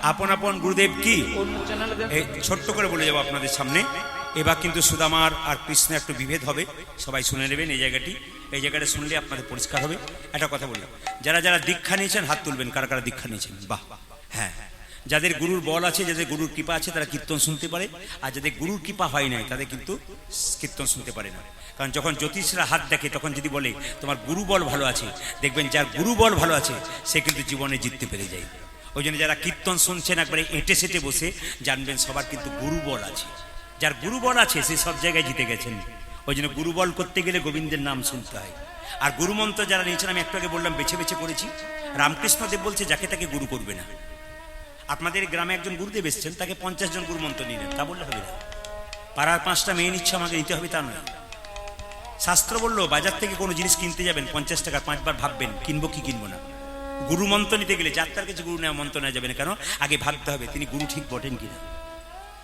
আপন গুরুদেব কি এই ছোট্ট করে বলে যাবো আপনাদের সামনে এবার কিন্তু সুদামার আর কৃষ্ণের একটু বিভেদ হবে সবাই শুনে নেবেন এই জায়গাটা শুনলে আপনাদের পরিষ্কার হবে একটা কথা বললাম যারা দীক্ষা নিয়েছেন হাত তুলবেন কারা দীক্ষা নিয়েছেন বাহ হ্যাঁ যাদের গুরুর বল আছে যাদের গুরুর কৃপা আছে তারা কীর্তন শুনতে পারে আর যাদের গুরুর কৃপা হয় নাই তাদের কিন্তু কীর্তন শুনতে পারে না কারণ যখন জ্যোতিষরা হাত দেখে তখন যদি বলে তোমার গুরু বল ভালো আছে দেখবেন যার গুরু বল ভালো আছে সে কিন্তু জীবনে জিততে পেরে যায় ওই জন্য যারা কীর্তন শুনছেন একবারে এঁটে সেটে বসে জানবেন সবার কিন্তু গুরু বল আছে যার গুরু বল আছে সে সব জায়গায় জিতে গেছেন ওই জন্য গুরুবল করতে গেলে গোবিন্দের নাম শুনতে হয়। আর গুরুমন্ত্র যারা নিয়েছেন, আমি একটু আগে বললাম বেছে বেছে করেছি। রামকৃষ্ণদেব বলছে যাকে তাকে গুরু করবে না। আপনাদের গ্রামে একজন গুরুদেব এসছেন, তাকে 50 জন গুরুমন্ত্র নিলেন, তা বললে হবে না। পাড়ার 5টা মেয়ে নিচ্ছে, আমাকে নিতে হবে তা নয়। শাস্ত্র বললো বাজার থেকে কোনো জিনিস কিনতে যাবেন 50 টাকা 5 বার ভাববেন কিনবো কি কিনবো না। গুরু মন্ত্র নিতে গেলে যার তার কাছে গুরু নেওয়া মন্ত্র নেওয়া যাবে না, কেন আগে ভাবতে হবে তিনি গুরু ঠিক বটেন কিনা।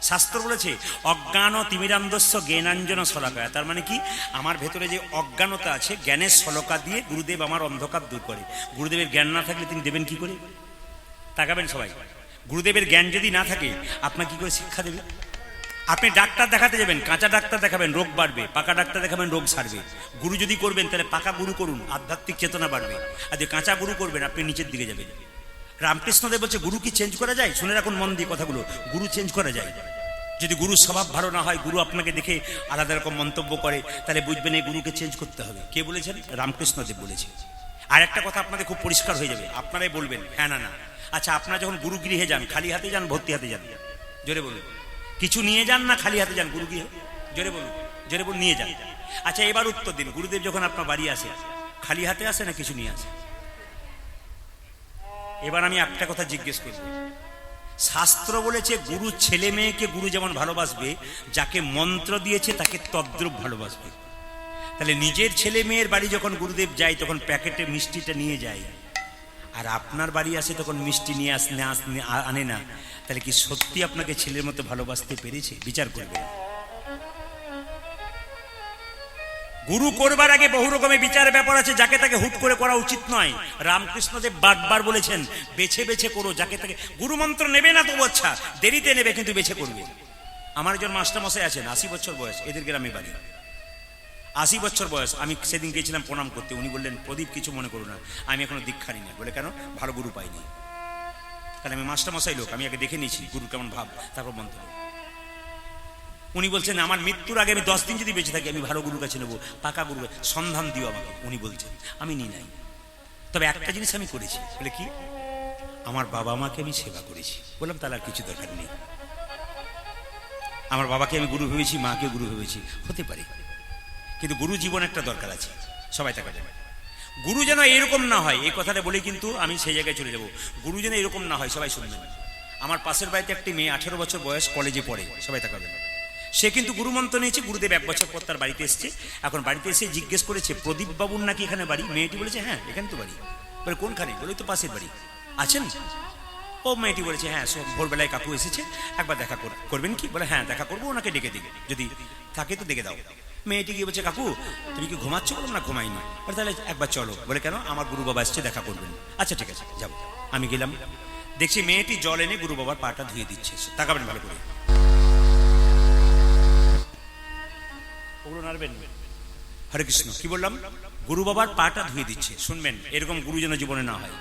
শাস্ত্র বলেছে অজ্ঞান তিমিরান্ধস্য জ্ঞানাঞ্জন শলাকায়, তার মানে কি আমার ভেতরে যে অজ্ঞানতা আছে জ্ঞানের শলকা দিয়ে গুরুদেব আমার অন্ধকার দূর করে। গুরুদেবের জ্ঞান না থাকলে তিনি দেবেন কি করে? তাকাবেন সবাই, গুরুদেবের জ্ঞান যদি না থাকে আপনার কি করে শিক্ষা দেবে? আপনি ডাক্তার দেখাতে যাবেন, কাঁচা ডাক্তার দেখাবেন রোগ বাড়বে, পাকা ডাক্তার দেখাবেন রোগ সারবে। গুরু যদি করবেন তাহলে পাকা গুরু করুন, আধ্যাত্মিক চেতনা বাড়বে। আর যদি কাঁচা গুরু করবেন আপনি নিচের দিকে যাবেন। রামকৃষ্ণদেব বলছে গুরু কি চেঞ্জ করা যায়? শুনে রাখুন মন দিয়ে কথাগুলো, গুরু চেঞ্জ করা যায়। যদি গুরুর স্বভাব ভালো না হয়, গুরু আপনাকে দেখে আলাদা রকম মন্তব্য করে, তাহলে বুঝবেন এই গুরুকে চেঞ্জ করতে হবে। কে বলেছেন? রামকৃষ্ণদেব বলেছে। আর একটা কথা আপনাদের খুব পরিষ্কার হয়ে যাবে, আপনারাই বলবেন হ্যাঁ না না। আচ্ছা, আপনারা যখন গুরু গৃহে যান খালি হাতে যান ভর্তি হাতে যান? জোরে বলুন। কিছু নিয়ে যান না খালি হাতে যান গুরু গৃহে? জোরে বলুন, জোরে বলুন। নিয়ে যান। আচ্ছা, এবার উত্তর দিন, গুরুদেব যখন আপনার বাড়ি আসে খালি হাতে আসে না কিছু নিয়ে আসে? এবার আমি একটা কথা জিজ্ঞেস করব। শাস্ত্র বলেছে গুরু ছেলে মেয়েকে গুরু যেমন ভালোবাসবে, যাকে মন্ত্র দিয়েছে তাকে তদ্রূপ ভালোবাসবে। তাহলে নিজের ছেলে মেয়ের বাড়ি যখন গুরুদেব যায় তখন প্যাকেটে মিষ্টিটা নিয়ে যায়, আর আপনার বাড়ি আসে তখন মিষ্টি নিয়ে আনে না, তাহলে কি সত্যি আপনাকে ছেলের মতো ভালোবাসতে পেরেছে? বিচার করবেন। গুরু করবার আগে বহু রকমের বিচারের ব্যাপার আছে, যাকে তাকে হুট করে করা উচিত নয়। রামকৃষ্ণদেব বারবার বলেছেন বেছে বেছে করো, যাকে তাকে। গুরু মন্ত্র নেবে না তবু আচ্ছা, দেরিতে নেবে কিন্তু বেছে করবে। আমার একজন মাস্টারমশাই আছেন, 80 বছর বয়স, এদের গ্রামে বাড়ি। 80 বছর বয়স। আমি সেদিন গিয়েছিলাম প্রণাম করতে, উনি বললেন প্রদীপ কিছু মনে করো না, আমি এখনো দীক্ষা নিই না। বলে কেন? ভালো গুরু পাইনি। কারণ আমি মাস্টারমশাই লোক, আমি আগে দেখে নিয়েছি গুরু কেমন ভাব, তারপর মন্ত্র। উনি বলছেন আমার মৃত্যুর আগে আমি 10 দিন যদি বেঁচে থাকি আমি ভালো গুরুর কাছে নেবো, পাকা গুরু সন্ধান দিও আমাকে। উনি বলছেন, আমি নিই নাই। তবে একটা জিনিস আমি করেছি। বলে কি? আমার বাবা মাকে আমি সেবা করেছি। বললাম তাহলে আর কিছু দরকার নেই। আমার বাবাকে আমি গুরু ভেবেছি, মাকে গুরু ভেবেছি, হতে পারে, কিন্তু গুরু জীবন একটা দরকার আছে। সবাই তাকা যাবে। গুরু যেন এরকম না হয়, এই কথাটা বলে কিন্তু আমি সেই জায়গায় চলে যাব। গুরু যেন এরকম না হয়, সবাই শুনবেন। আমার পাশের বাড়িতে একটি মেয়ে 18 বছর বয়স, কলেজে পড়ে, সবাই তাকাবেন। সে কিন্তু গুরুমন্ত্র নিয়েছে। গুরুদেব 1 বছর পর তার বাড়িতে এসছে। এখন বাড়িতে এসে জিজ্ঞেস করেছে প্রদীপ বাবুর নাকি এখানে বাড়ি? মেয়েটি বলেছে হ্যাঁ এখানে তো বাড়ি। বলে কোনখানে? বলে তো পাশের বাড়ি। আছেন? ও মেয়েটি বলেছে হ্যাঁ, সব ভোরবেলায় কাকু এসেছে, একবার দেখা করবেন কি? বলে হ্যাঁ দেখা করবো, ওনাকে ডেকে দিকে, যদি থাকে তো ডেকে দাও। মেয়েটি গিয়ে বলছে কাকু তুমি কি ঘুমাচ্ছ? বললাম না ঘুমাইনি। বলে তাহলে একবার চলো। বলে কেন? আমার গুরু বাবা এসছে, দেখা করবেন। আচ্ছা ঠিক আছে যাবো। আমি গেলাম, দেখছি মেয়েটি জল এনে গুরু বাবার পাটা ধুয়ে দিচ্ছে। তাকাবেন ভালো করে, ওগুলো নাড়বেন। হরে কৃষ্ণ। কি বললাম? গুরু বাবার পাটা ধুয়ে দিচ্ছে। শুনবেন, এরকম গুরু যেন জীবনে না হয়।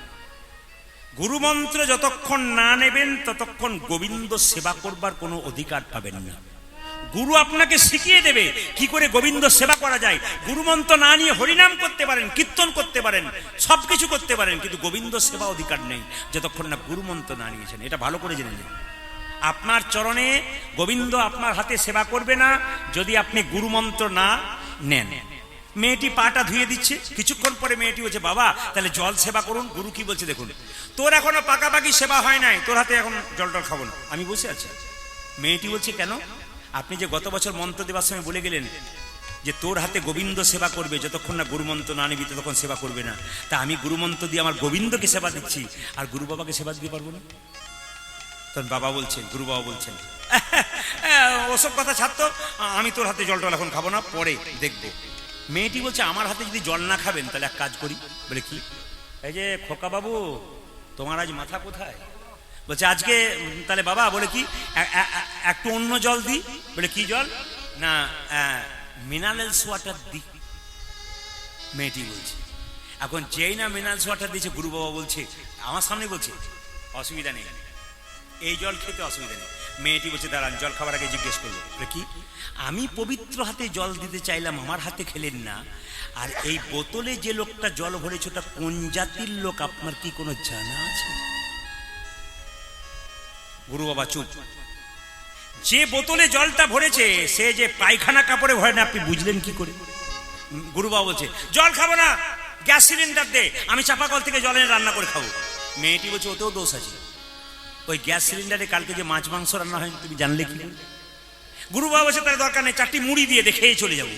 গুরু মন্ত্র যতক্ষণ না নেবেন ততক্ষণ গোবিন্দ সেবা করবার কোনো অধিকার পাবেন না। গুরু আপনাকে শিখিয়ে দেবে কি করে গোবিন্দ সেবা করা যায়। গুরু মন্ত্র না নিয়ে হরিনাম করতে পারেন, কীর্তন করতে পারেন, সবকিছু করতে পারেন, কিন্তু গোবিন্দ সেবা অধিকার নেই যতক্ষণ না গুরু মন্ত্র না নিয়েছেন। এটা ভালো করে জেনে নিন। আপনার চরণে গোবিন্দ আপনার হাতে সেবা করবে না যদি আপনি গুরু মন্ত্র না নেন। মেয়েটি পাটা ধুয়ে দিচ্ছে, কিছুক্ষণ পরে মেয়েটি বলছে বাবা তাহলে জল সেবা করুন। গুরু কি বলছে দেখুন, তোর এখনো পাকাপাকি সেবা হয় নাই, তোর হাতে এখন জল টল খাবো না। আমি বসে আছি। মেয়েটি বলছে কেন? আপনি যে গত বছর মন্ত্র দেওয়ার সময় বলে গেলেন যে তোর হাতে গোবিন্দ সেবা করবে, যতক্ষণ না গুরু মন্ত্র না নিবি ততক্ষণ সেবা করবে না। তা আমি গুরু মন্ত্র দিয়ে আমার গোবিন্দকে সেবা দিচ্ছি, আর গুরু বাবাকে সেবা দিতে পারবো না? তখন বাবা বলছেন, গুরু বাবা বলছেন ওসব কথা ছাড়তো, আমি তোর হাতে জল টল এখন খাবো না, পরে দেখবো। মেয়েটি বলছে আমার হাতে যদি জল না খাবেন তাহলে এক কাজ করি। বলে কি? এই যে খোকা বাবু তোমার আজ মাথা কোথায়? বলছে আজকে তাহলে বাবা। বলে কি? একটু অন্য জল দি। বলে কি জল? না মিনারেলস ওয়াটার দি। মেয়েটি বলছে। এখন যেই না মিনারেলস ওয়াটার দিয়েছে, গুরু বাবা বলছে আমার সামনে, বলছে অসুবিধা নেই, এই জল খেতে অসুবিধা নেই। মেয়েটি বলছে দাঁড়ান, জল খাবার আগে জিজ্ঞেস করবো। বলে কি? আমি পবিত্র হাতে জল দিতে চাইলাম, আমার হাতে খেলেন না, আর এই বোতলে যে লোকটা জল ভরেছে ওটা কোন জাতির লোক আপনার কি কোনো জানা আছে? গুরু বাবা চুপ। যে বোতলে জলটা ভরেছে সে যে পায়খানা কাপড়ে ভরে না, আপনি বুঝলেন কি করে? গুরুবাবু বলছে জল খাবো না, গ্যাস সিলিন্ডার দে, আমি চাপা কল থেকে জল এনে রান্না করে খাবো। মেয়েটি বলছে ওতেও দোষ আছে, ওই গ্যাস সিলিন্ডারে কালকে যে মাছ মাংস রান্না হয় তুমি জানলে কি? গুরুবাবু বলছে তার দরকার নেই, 4টি মুড়ি দিয়ে দেখেই চলে যাবো।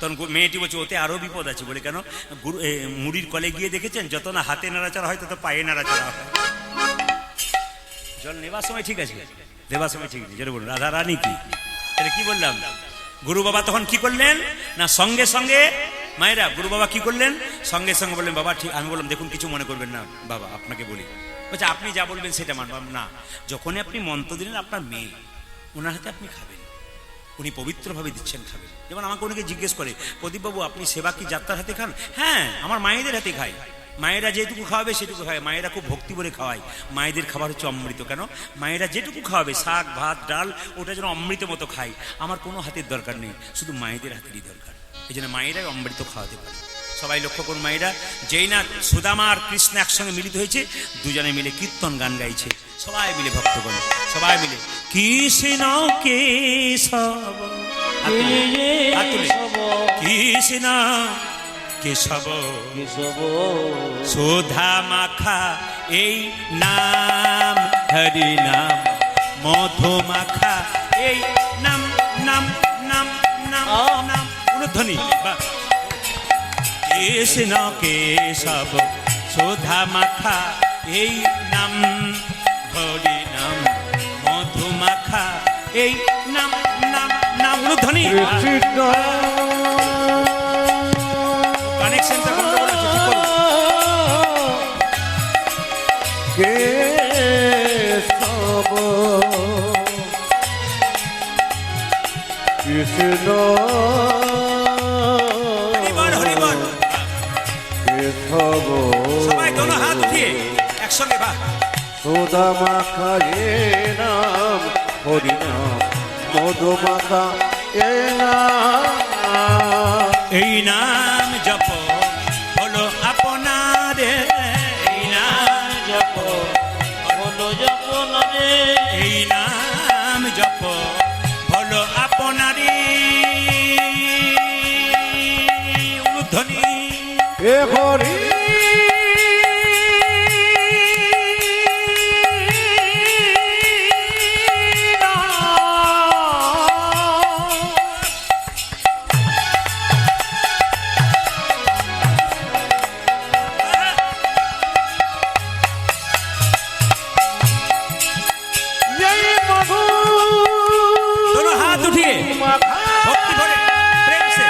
তখন মেয়েটি বলছে ওতে আরো বিপদ আছে। বলে কেন? মুড়ির কলে গিয়ে দেখেছেন যত না হাতে নাড়াচাড়া হয় তত পায়ে নাড়াচাড়া হয়। জল নেবার সময় ঠিক আছে, দেবার সময় ঠিক নেই। যেটা বলুন রাধা রানী কি, এটা কি বললাম? গুরু বাবা তখন কি করলেন না, সঙ্গে সঙ্গে মায়েরা গুরু বাবা কি করলেন, সঙ্গে সঙ্গে বললেন বাবা ঠিক। আমি বললাম দেখুন কিছু মনে করবেন না বাবা, আপনাকে বলি। বলছে আপনি যা বলবেন সেটা মানবাম না। যখনই আপনি মন্ত্র দিলেন আপনার মেয়ে, ওনার হাতে আপনি খাবেন, উনি পবিত্রভাবে দিচ্ছেন খাবেন। যেমন আমাকে অনেকে জিজ্ঞেস করে প্রদীপবাবু আপনি সেবা কি যাত্রার হাতে খান? হ্যাঁ, আমার মায়েদের হাতে খাই। মায়েরা যেটুকু খাওয়াবে সেটুকু খায়। মায়েরা খুব ভক্তি করে খাওয়ায়। মায়েদের খাবার হচ্ছে অমৃত। কেন? মায়েরা যেটুকু খাওয়াবে শাক ভাত ডাল, ওটা যেন অমৃত মতো খায়। আমার কোনো হাতের দরকার নেই, শুধু মায়েদের হাতেরই দরকার। এই জন্য মায়েরাই অমৃত খাওয়াতে পারে। সবাই লক্ষ্য করুন মায়েরা, যেই না সুদামা আর কৃষ্ণ একসঙ্গে মিলিত হয়েছে, দুজনে মিলে কীর্তন গান গাইছে, সবাই মিলে ভক্তগণ সবাই মিলে কৃষ্ণ কেশব কৃষ্ণ কেশব সুধা মাখা এই নাম, হরি নাম মধু মাখা এই নাম, নাম নাম নাম নাম ধ্বনি। কৃষ্ণ কেশব সুধা মাখা এই নাম, হরি নাম মধু মাখা এই নাম নাম নাম ধ্বনি। কানেকশনটা গন্ডগোল আছে, ঠিক করুন। কেশব কৃষ্ণ হরিবল হরিবল, কেশব সবাই দোনো হাত উঠিয়ে একসঙ্গে বা সুধা মাখা এ নাম, হরি নাম মধু মাখা এ নাম। এই নাম জপ হলো আপনার, এই নাম জপ হলো যপনারে, এই নাম জপ হলো আপনারই ধ্বনি। এ হরি दोनों हाथ उठिए भक्ति भरे प्रेम से।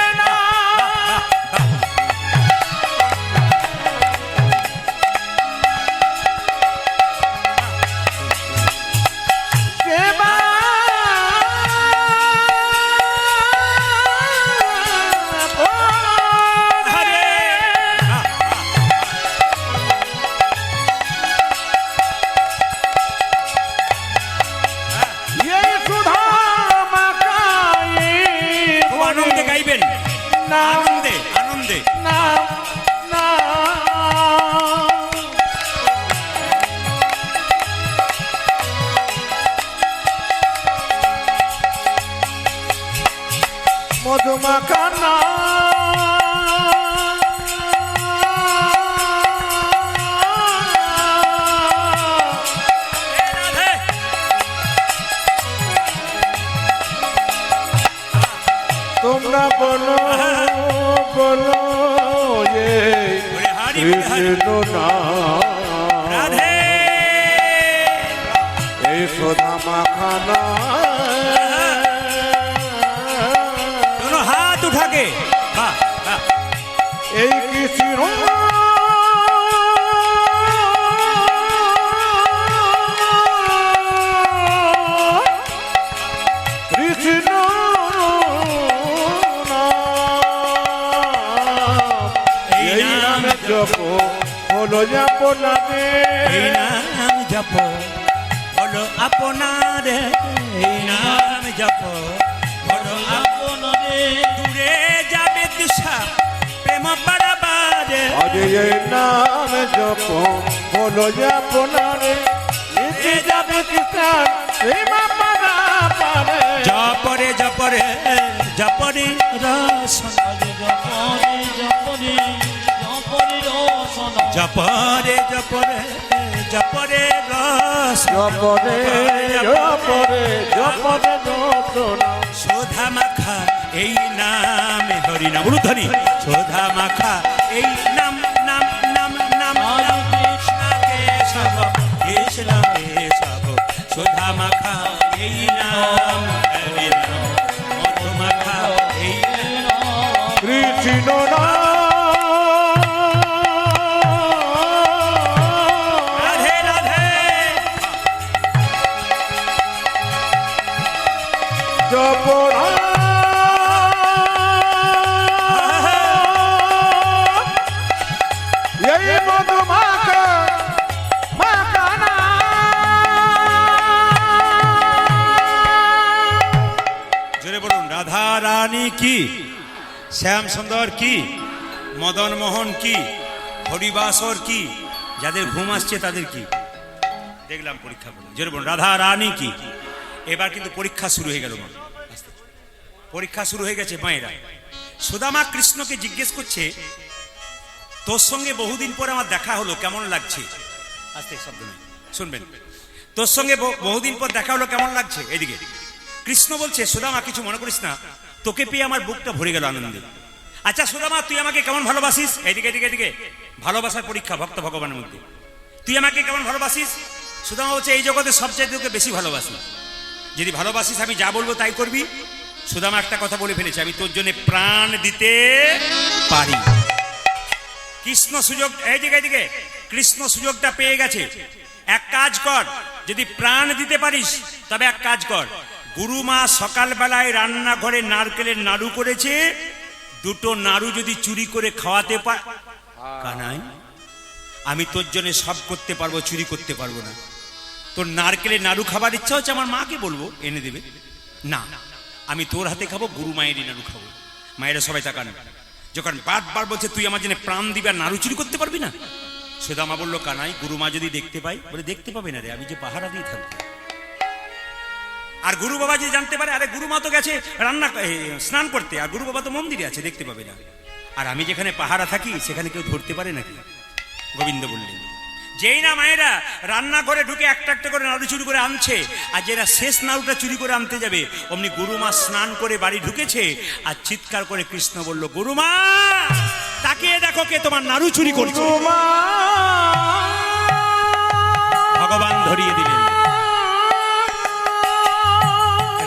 আনন্দে গাইবেন, আনন্দে আনন্দে। মধুমাখা না তোমরা বলো বলো এ কৃষ্ণ নাম, রাধে এই সোধা মাখা না। दोनों हाथ उठा के वाह वाह। এই কৃষ্ণ কৃষ্ণ এই নাম জপ হলো আপনারে, এই নাম জপ হলো আপনার, এই নাম জপ হলো আপনরে দূরে যাবে দিশা প্রেম বাড়াবারে। আজ এই নাম জপ হলো আপনারে, নিতে যাবে কিসান প্রেম পারা পারে জপরে জপরে জপরে রসনা জপরে জপরে জপরে রসনা জপরে জপরে জপরে রসনা শোধা মাখা এই নামে হরি নাম উলুধ্বনি শোধা মাখা এই নাম নাম নাম নাম কৃষ্ণ কেশব কৃষ্ণ কেশব শোধা মাখা এই নাম হরি নাম মধু মাখা এই কৃষ্ণ নাম রাধে রাধে জপরা এই মধু মাখা মাখা না জোরে বলুন রাধা রানী কি শ্যাম সুন্দর কি মদন মোহন কি হরিবাসর কি যাদের ঘুম আসছে তাদের কি দেখলাম পরীক্ষা করুন জোরে বলুন রাধা রানী কি এবার কিন্তু পরীক্ষা শুরু হয়ে গেল মা পরীক্ষা শুরু হয়ে গেছে মায়েরা সুদামা কৃষ্ণকে জিজ্ঞেস করছে তোর সঙ্গে বহুদিন পর আমার দেখা হলো কেমন লাগছে আস্তে শব্দ নেই শুনবেন তোর সঙ্গে বহুদিন পর দেখা হলো কেমন লাগছে এদিকে কৃষ্ণ বলছে সুদামা কিছু মনে করিস না তোকে পেয়ে আমার বুকটা ভরে গেল আনন্দে আচ্ছা সুদামা তুই আমাকে কেমন ভালোবাসিস এদিকে এদিকে এদিকে ভালোবাসার পরীক্ষা ভক্ত ভগবানের মধ্যে তুই আমাকে কেমন ভালোবাসিস সুদামা বলছে এই জগতে সবচেয়ে তোকে বেশি ভালোবাসি যদি ভালোবাসিস আমি যা বলবো তাই করবি সুদামা একটা কথা বলে ফেলেছে আমি তোর জন্য প্রাণ দিতে পারি কৃষ্ণ সুযোগ এইদিকে কৃষ্ণ সুযোগটা পেয়ে গেছে এক কাজ কর যদি প্রাণ দিতে পারিস তবে এক কাজ কর গুরুমা সকালবেলায় রান্নাঘরে নারকেলের নাড়ু করেছে দুটো নাড়ু যদি চুরি করে খাওয়াতে পার কানাই আমি তোর জন্য সব করতে পারবো চুরি করতে পারবো না তোর নারকেলের নাড়ু খাবার ইচ্ছা হচ্ছে আমার মাকে বলবো এনে দেবে না আমি তোর হাতে খাবো গুরু মায়েরই নাড়ু খাবো মায়েরা সবাই তাকান যখন বারবার বলছে তুই আমার জন্য প্রাণ দিবে আর নাড়ু চুরি করতে পারবি না সুদামা বললো কানাই গুরুমা যদি দেখতে পাই বলে দেখতে পাবে না রে আমি যে পাহারা দিয়ে থাকবো আর গুরু বাবা যদি জানতে পারে আরে গুরুমা তো গেছে স্নান করতে আর গুরু বাবা তো মন্দিরে আছে দেখতে পাবে না আর আমি যেখানে পাহারা থাকি সেখানে কেউ ধরতে পারে নাকি গোবিন্দ বললেন যেই না মায়েরা রান্নাঘরে ঢুকে একটা একটা করে নাড়ু চুরি করে আনছে আর যারা শেষ নাড়ুটা চুরি করে আনতে যাবে অমনি গুরুমা স্নান করে বাড়ি ঢুকেছে আর চিৎকার করে কৃষ্ণ বলল গুরুমা তাকিয়ে দেখো কে তোমার নাড়ু চুরি করছে ভগবান ধরিয়ে দিলেন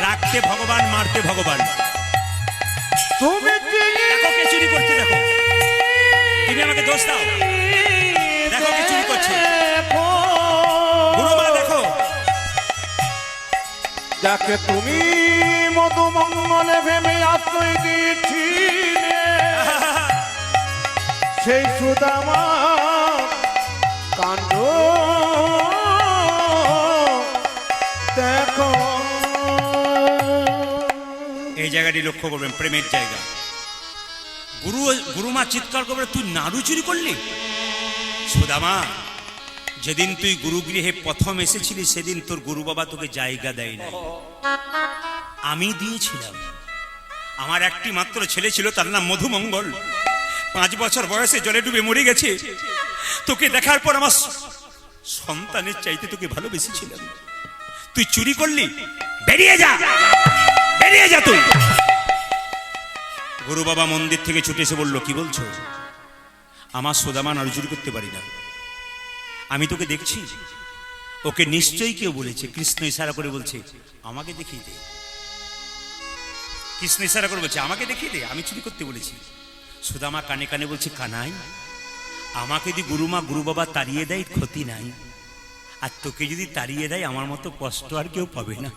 রাখতে ভগবান মারতে ভগবান তুমি দেখো কে চুরি করছে দেখো তুমি আমাকে দোষ দাও দেখো কে চুরি করছে গুরুমা দেখো যাকে তুমি মধুমঙ্গলে ভেবে আশ্রয় দিয়েছিলে সেই সুদামা কাণ্ড দেখো এই জায়গাটি লক্ষ্য করবেন প্রেমের জায়গা গুরুমা চিৎকার করবে তুই নাড়ু চুরি করলি সুদামা যেদিন তুই গুরুগৃহে প্রথম এসেছিলি সেদিন তোর গুরু বাবা তোকে জায়গা দেয় না আমি দিয়েছিলাম আমার একটি মাত্র ছেলে ছিল তার নাম মধুমঙ্গল 5 বছর বয়সে জলে ডুবে মরে গেছে তোকে দেখার পর আমার সন্তানের চাইতে তোকে ভালোবেসেছিলাম তুই চুরি করলি বেরিয়ে যা তুই গুরু বাবা মন্দির থেকে ছুটে এসে বলল কি বলছো আমার সুদামা নাড়ু চুরি করতে পারি না আমি তোকে দেখছি ওকে নিশ্চয়ই কেউ বলেছে কৃষ্ণ ইশারা করে বলছে আমাকে দেখিয়ে দে কৃষ্ণ ইশারা করে বলছে আমাকে দেখিয়ে দে আমি চুরি করতে বলেছি সুদামা কানে কানে বলছে কানাই আমাকে যদি গুরু বাবা তাড়িয়ে দেয় ক্ষতি নাই আর তোকে যদি তাড়িয়ে দেয় আমার মতো কষ্ট আর কেউ পাবে না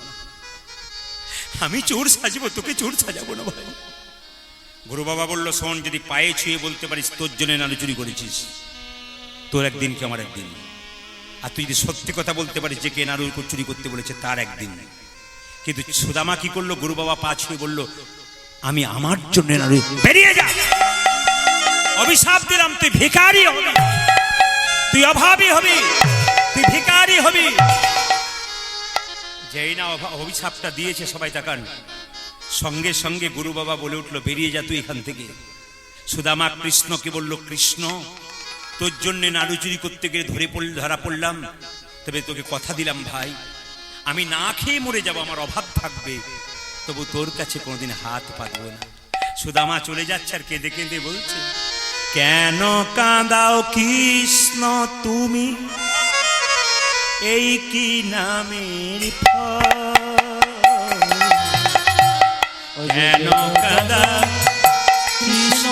আমি চোর সাজবো তোকে চোর সাজাবো না ভাই গুরু বাবা বললো শোন যদি পায়ে ছুঁয়ে বলতে পারিস তোর জন্য নাড়ু চুরি করেছিস তোর একদিন কি আমার একদিন আর তুই যদি সত্যি কথা বলতে পারিস যে কে নাড়ু চুরি করতে বলেছে তার একদিন কিন্তু সুদামা কি করলো গুরু বাবা পা ছুঁয়ে বললো আমি আমার জন্য নাড়ু বেরিয়ে যা অভিশাপ দিলাম তুই ভিখারি হবি তুই অভাবী হবি তুই ভিখারি হবি যেই না অভিশাপটা দিয়েছে, সবাই তাকান, সঙ্গে সঙ্গে গুরু বাবা বলে উঠলো, বেরিয়ে যা তুই এখান থেকে। সুদামা কৃষ্ণকে বলল, কৃষ্ণ, তোর জন্য নাড়ু চুরি করতে গিয়ে ধরা পড়লাম, তবে তোকে কথা দিলাম ভাই, আমি না খেয়ে মরে যাব, আমার অভাব থাকবে, তবু তোর কাছে কোনোদিন হাত পাতব না। সুদামা চলে যাচ্ছে আর কেঁদে কেঁদে বলছে, কেন কাঁদাও কৃষ্ণ তুমি, এই কি নামের ফল? কেন কাঁদাও কৃষ্ণ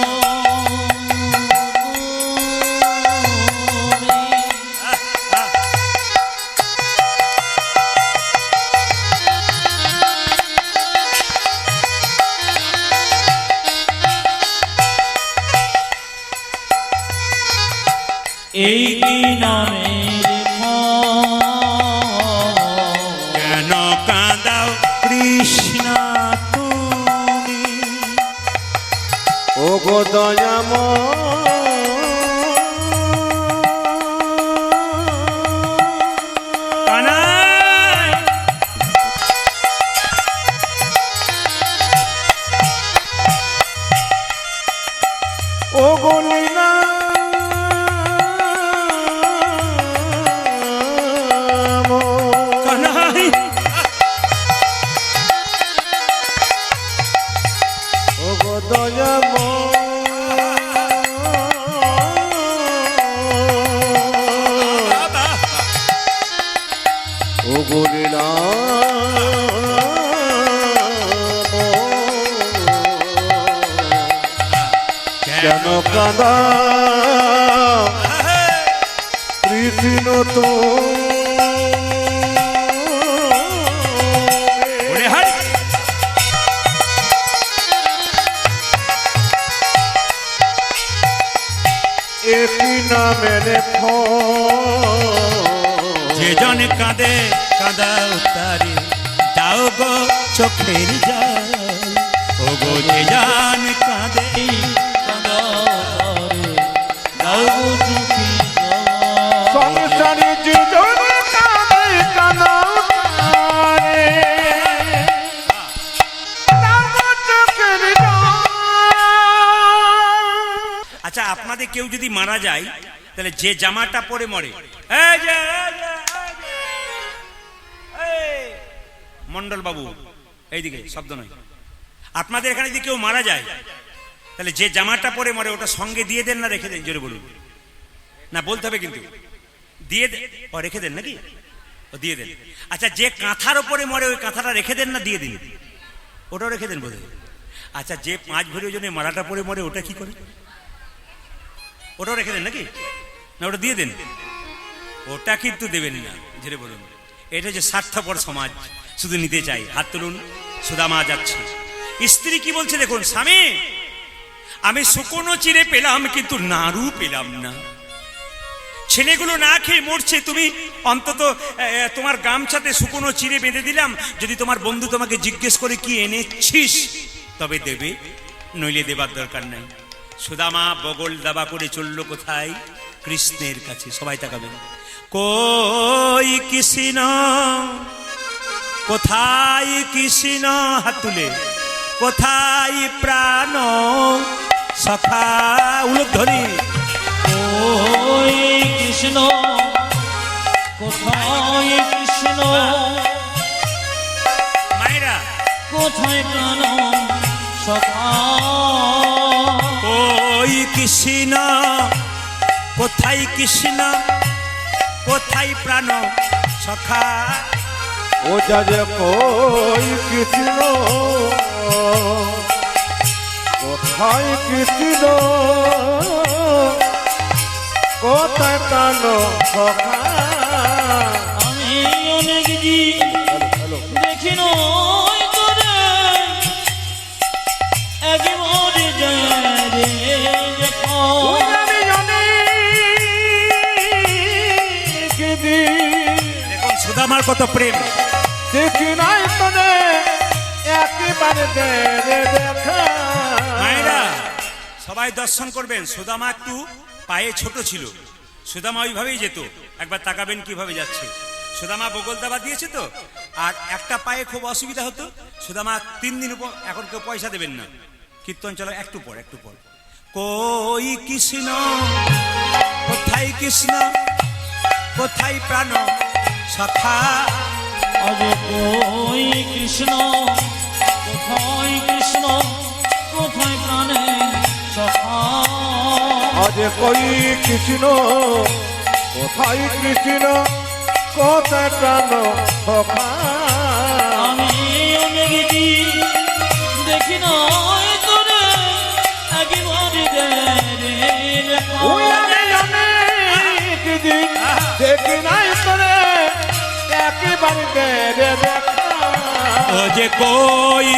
এই কি নামের ফল? কেন কাঁদাও কৃষ্ণ তুমি, ও গো দয়াম কানাই, ও গো লীলা কানাই, ও গো দয়াম বাবা, ও গো লীলা কেন কাঁদা কৃষ্ণ তো ওরে হাই, একই নামের যে জন কাঁদে কাঁদাও তারে, দাও গো চোখের জল, ও গো যে জন কাঁদে, সংসারে জীবন কাঁদে কাঁদাও তারে, দাও গো চোখের জল। আচ্ছা, আপনাদের কেউ যদি মারা যায়, তাহলে যে জামাটা পরে মরে, মন্ডল বাবু এইদিকে শব্দ নয়, আপনাদের এখানে যদি কেউ মারা যায়, তাহলে যে জামাটা পরে মরে ওটা সঙ্গে দিয়ে দেন না রেখে দেন? জোরে বলুন না, বলতে হবে কিন্তু, দিয়ে দেন। ও রেখে দেন নাকি? ও দিয়ে দেন। আচ্ছা, যে কাঁথার ওপরে মরে ওই কাঁথাটা রেখে দেন না দিয়ে দিন? ওটাও রেখে দেন বোধহয়। আচ্ছা, যে 5 ভরি ওজনে মালাটা পরে মরে ওটা কি করে? ওটাও রেখে দেন নাকি? না ওটা দিয়ে দেন? ওটা কিন্তু দেবেন না, জোরে বলুন। এটা যে স্বার্থপর সমাজ, শুধু নিতে চাই। হাত তুলুন। সুদামা যাচ্ছে, স্ত্রী কি বলছে দেখুন, স্বামী আমি শুকনো চিড়ে পেলাম কিন্তু নাড়ু পেলাম না, ছেলেগুলো না খেয়ে মরছে, তুমি অন্তত তোমার গামছাতে শুকনো চিড়ে বেঁধে দিলাম, যদি তোমার বন্ধু তোমাকে জিজ্ঞেস করে কি এনেছিস তবে দেবে, নইলে দেবার দরকার নাই। সুদামা বগল দাবা করে চলল কোথায়? কৃষ্ণের কাছে। সবাই তাকাবেন। কই কৃষ্ণ, কোথায় কৃষ্ণ, হাত তুলে, কোথায় প্রাণ সখা, উলুধ্বনি। ওই কৃষ্ণ, কোথায় কৃষ্ণ, মায়েরা কোথায় প্রাণ সখা, ওই কৃষ্ণ, কোথায় কৃষ্ণ, কোথায় প্রাণ সখা। ও যা যে কই কৃষ্ণ, কোথায় কৃষ্ণ, কোথায় প্রাণ সখা। আমি অনেক দিন দেখি নয় তোরে, একবারে যায় রে যখন। আমি অনেক দিন দেখুন সুদামার কত প্রেম। দেখি নাই তোরে, একেবারে দে রে দেখা। মায়েরা সবাই দর্শন করবেন। সুদামা একটু পায়ে ছোট ছিল, সুদামা ওইভাবেই যেত। একবার তাকাবেন কিভাবে যাচ্ছে। সুদামা বগল দাবা দিয়েছে তো, আর একটা পায়ে খুব অসুবিধা হতো, শুধু আমার 3 দিন উপর, এখন কেউ পয়সা দেবেন না, কীর্তন চলো একটু পর একটু পর। কই কৃষ্ণ কোথায় কৃষ্ণ কোথায় প্রাণ সখা, আজ কই কৃষ্ণ কোথায় কৃষ্ণ কোথায় প্রাণে সখা, আজ কই কৃষ্ণ কোথায় কৃষ্ণ কোথায় প্রাণ সখা, আমি অনেক দিন দেখি নাই তোরে একেবারে দেখা, ওই আমি অনেক দিন দেখি নাই তোরে একেবারে দেখা, ও যে কই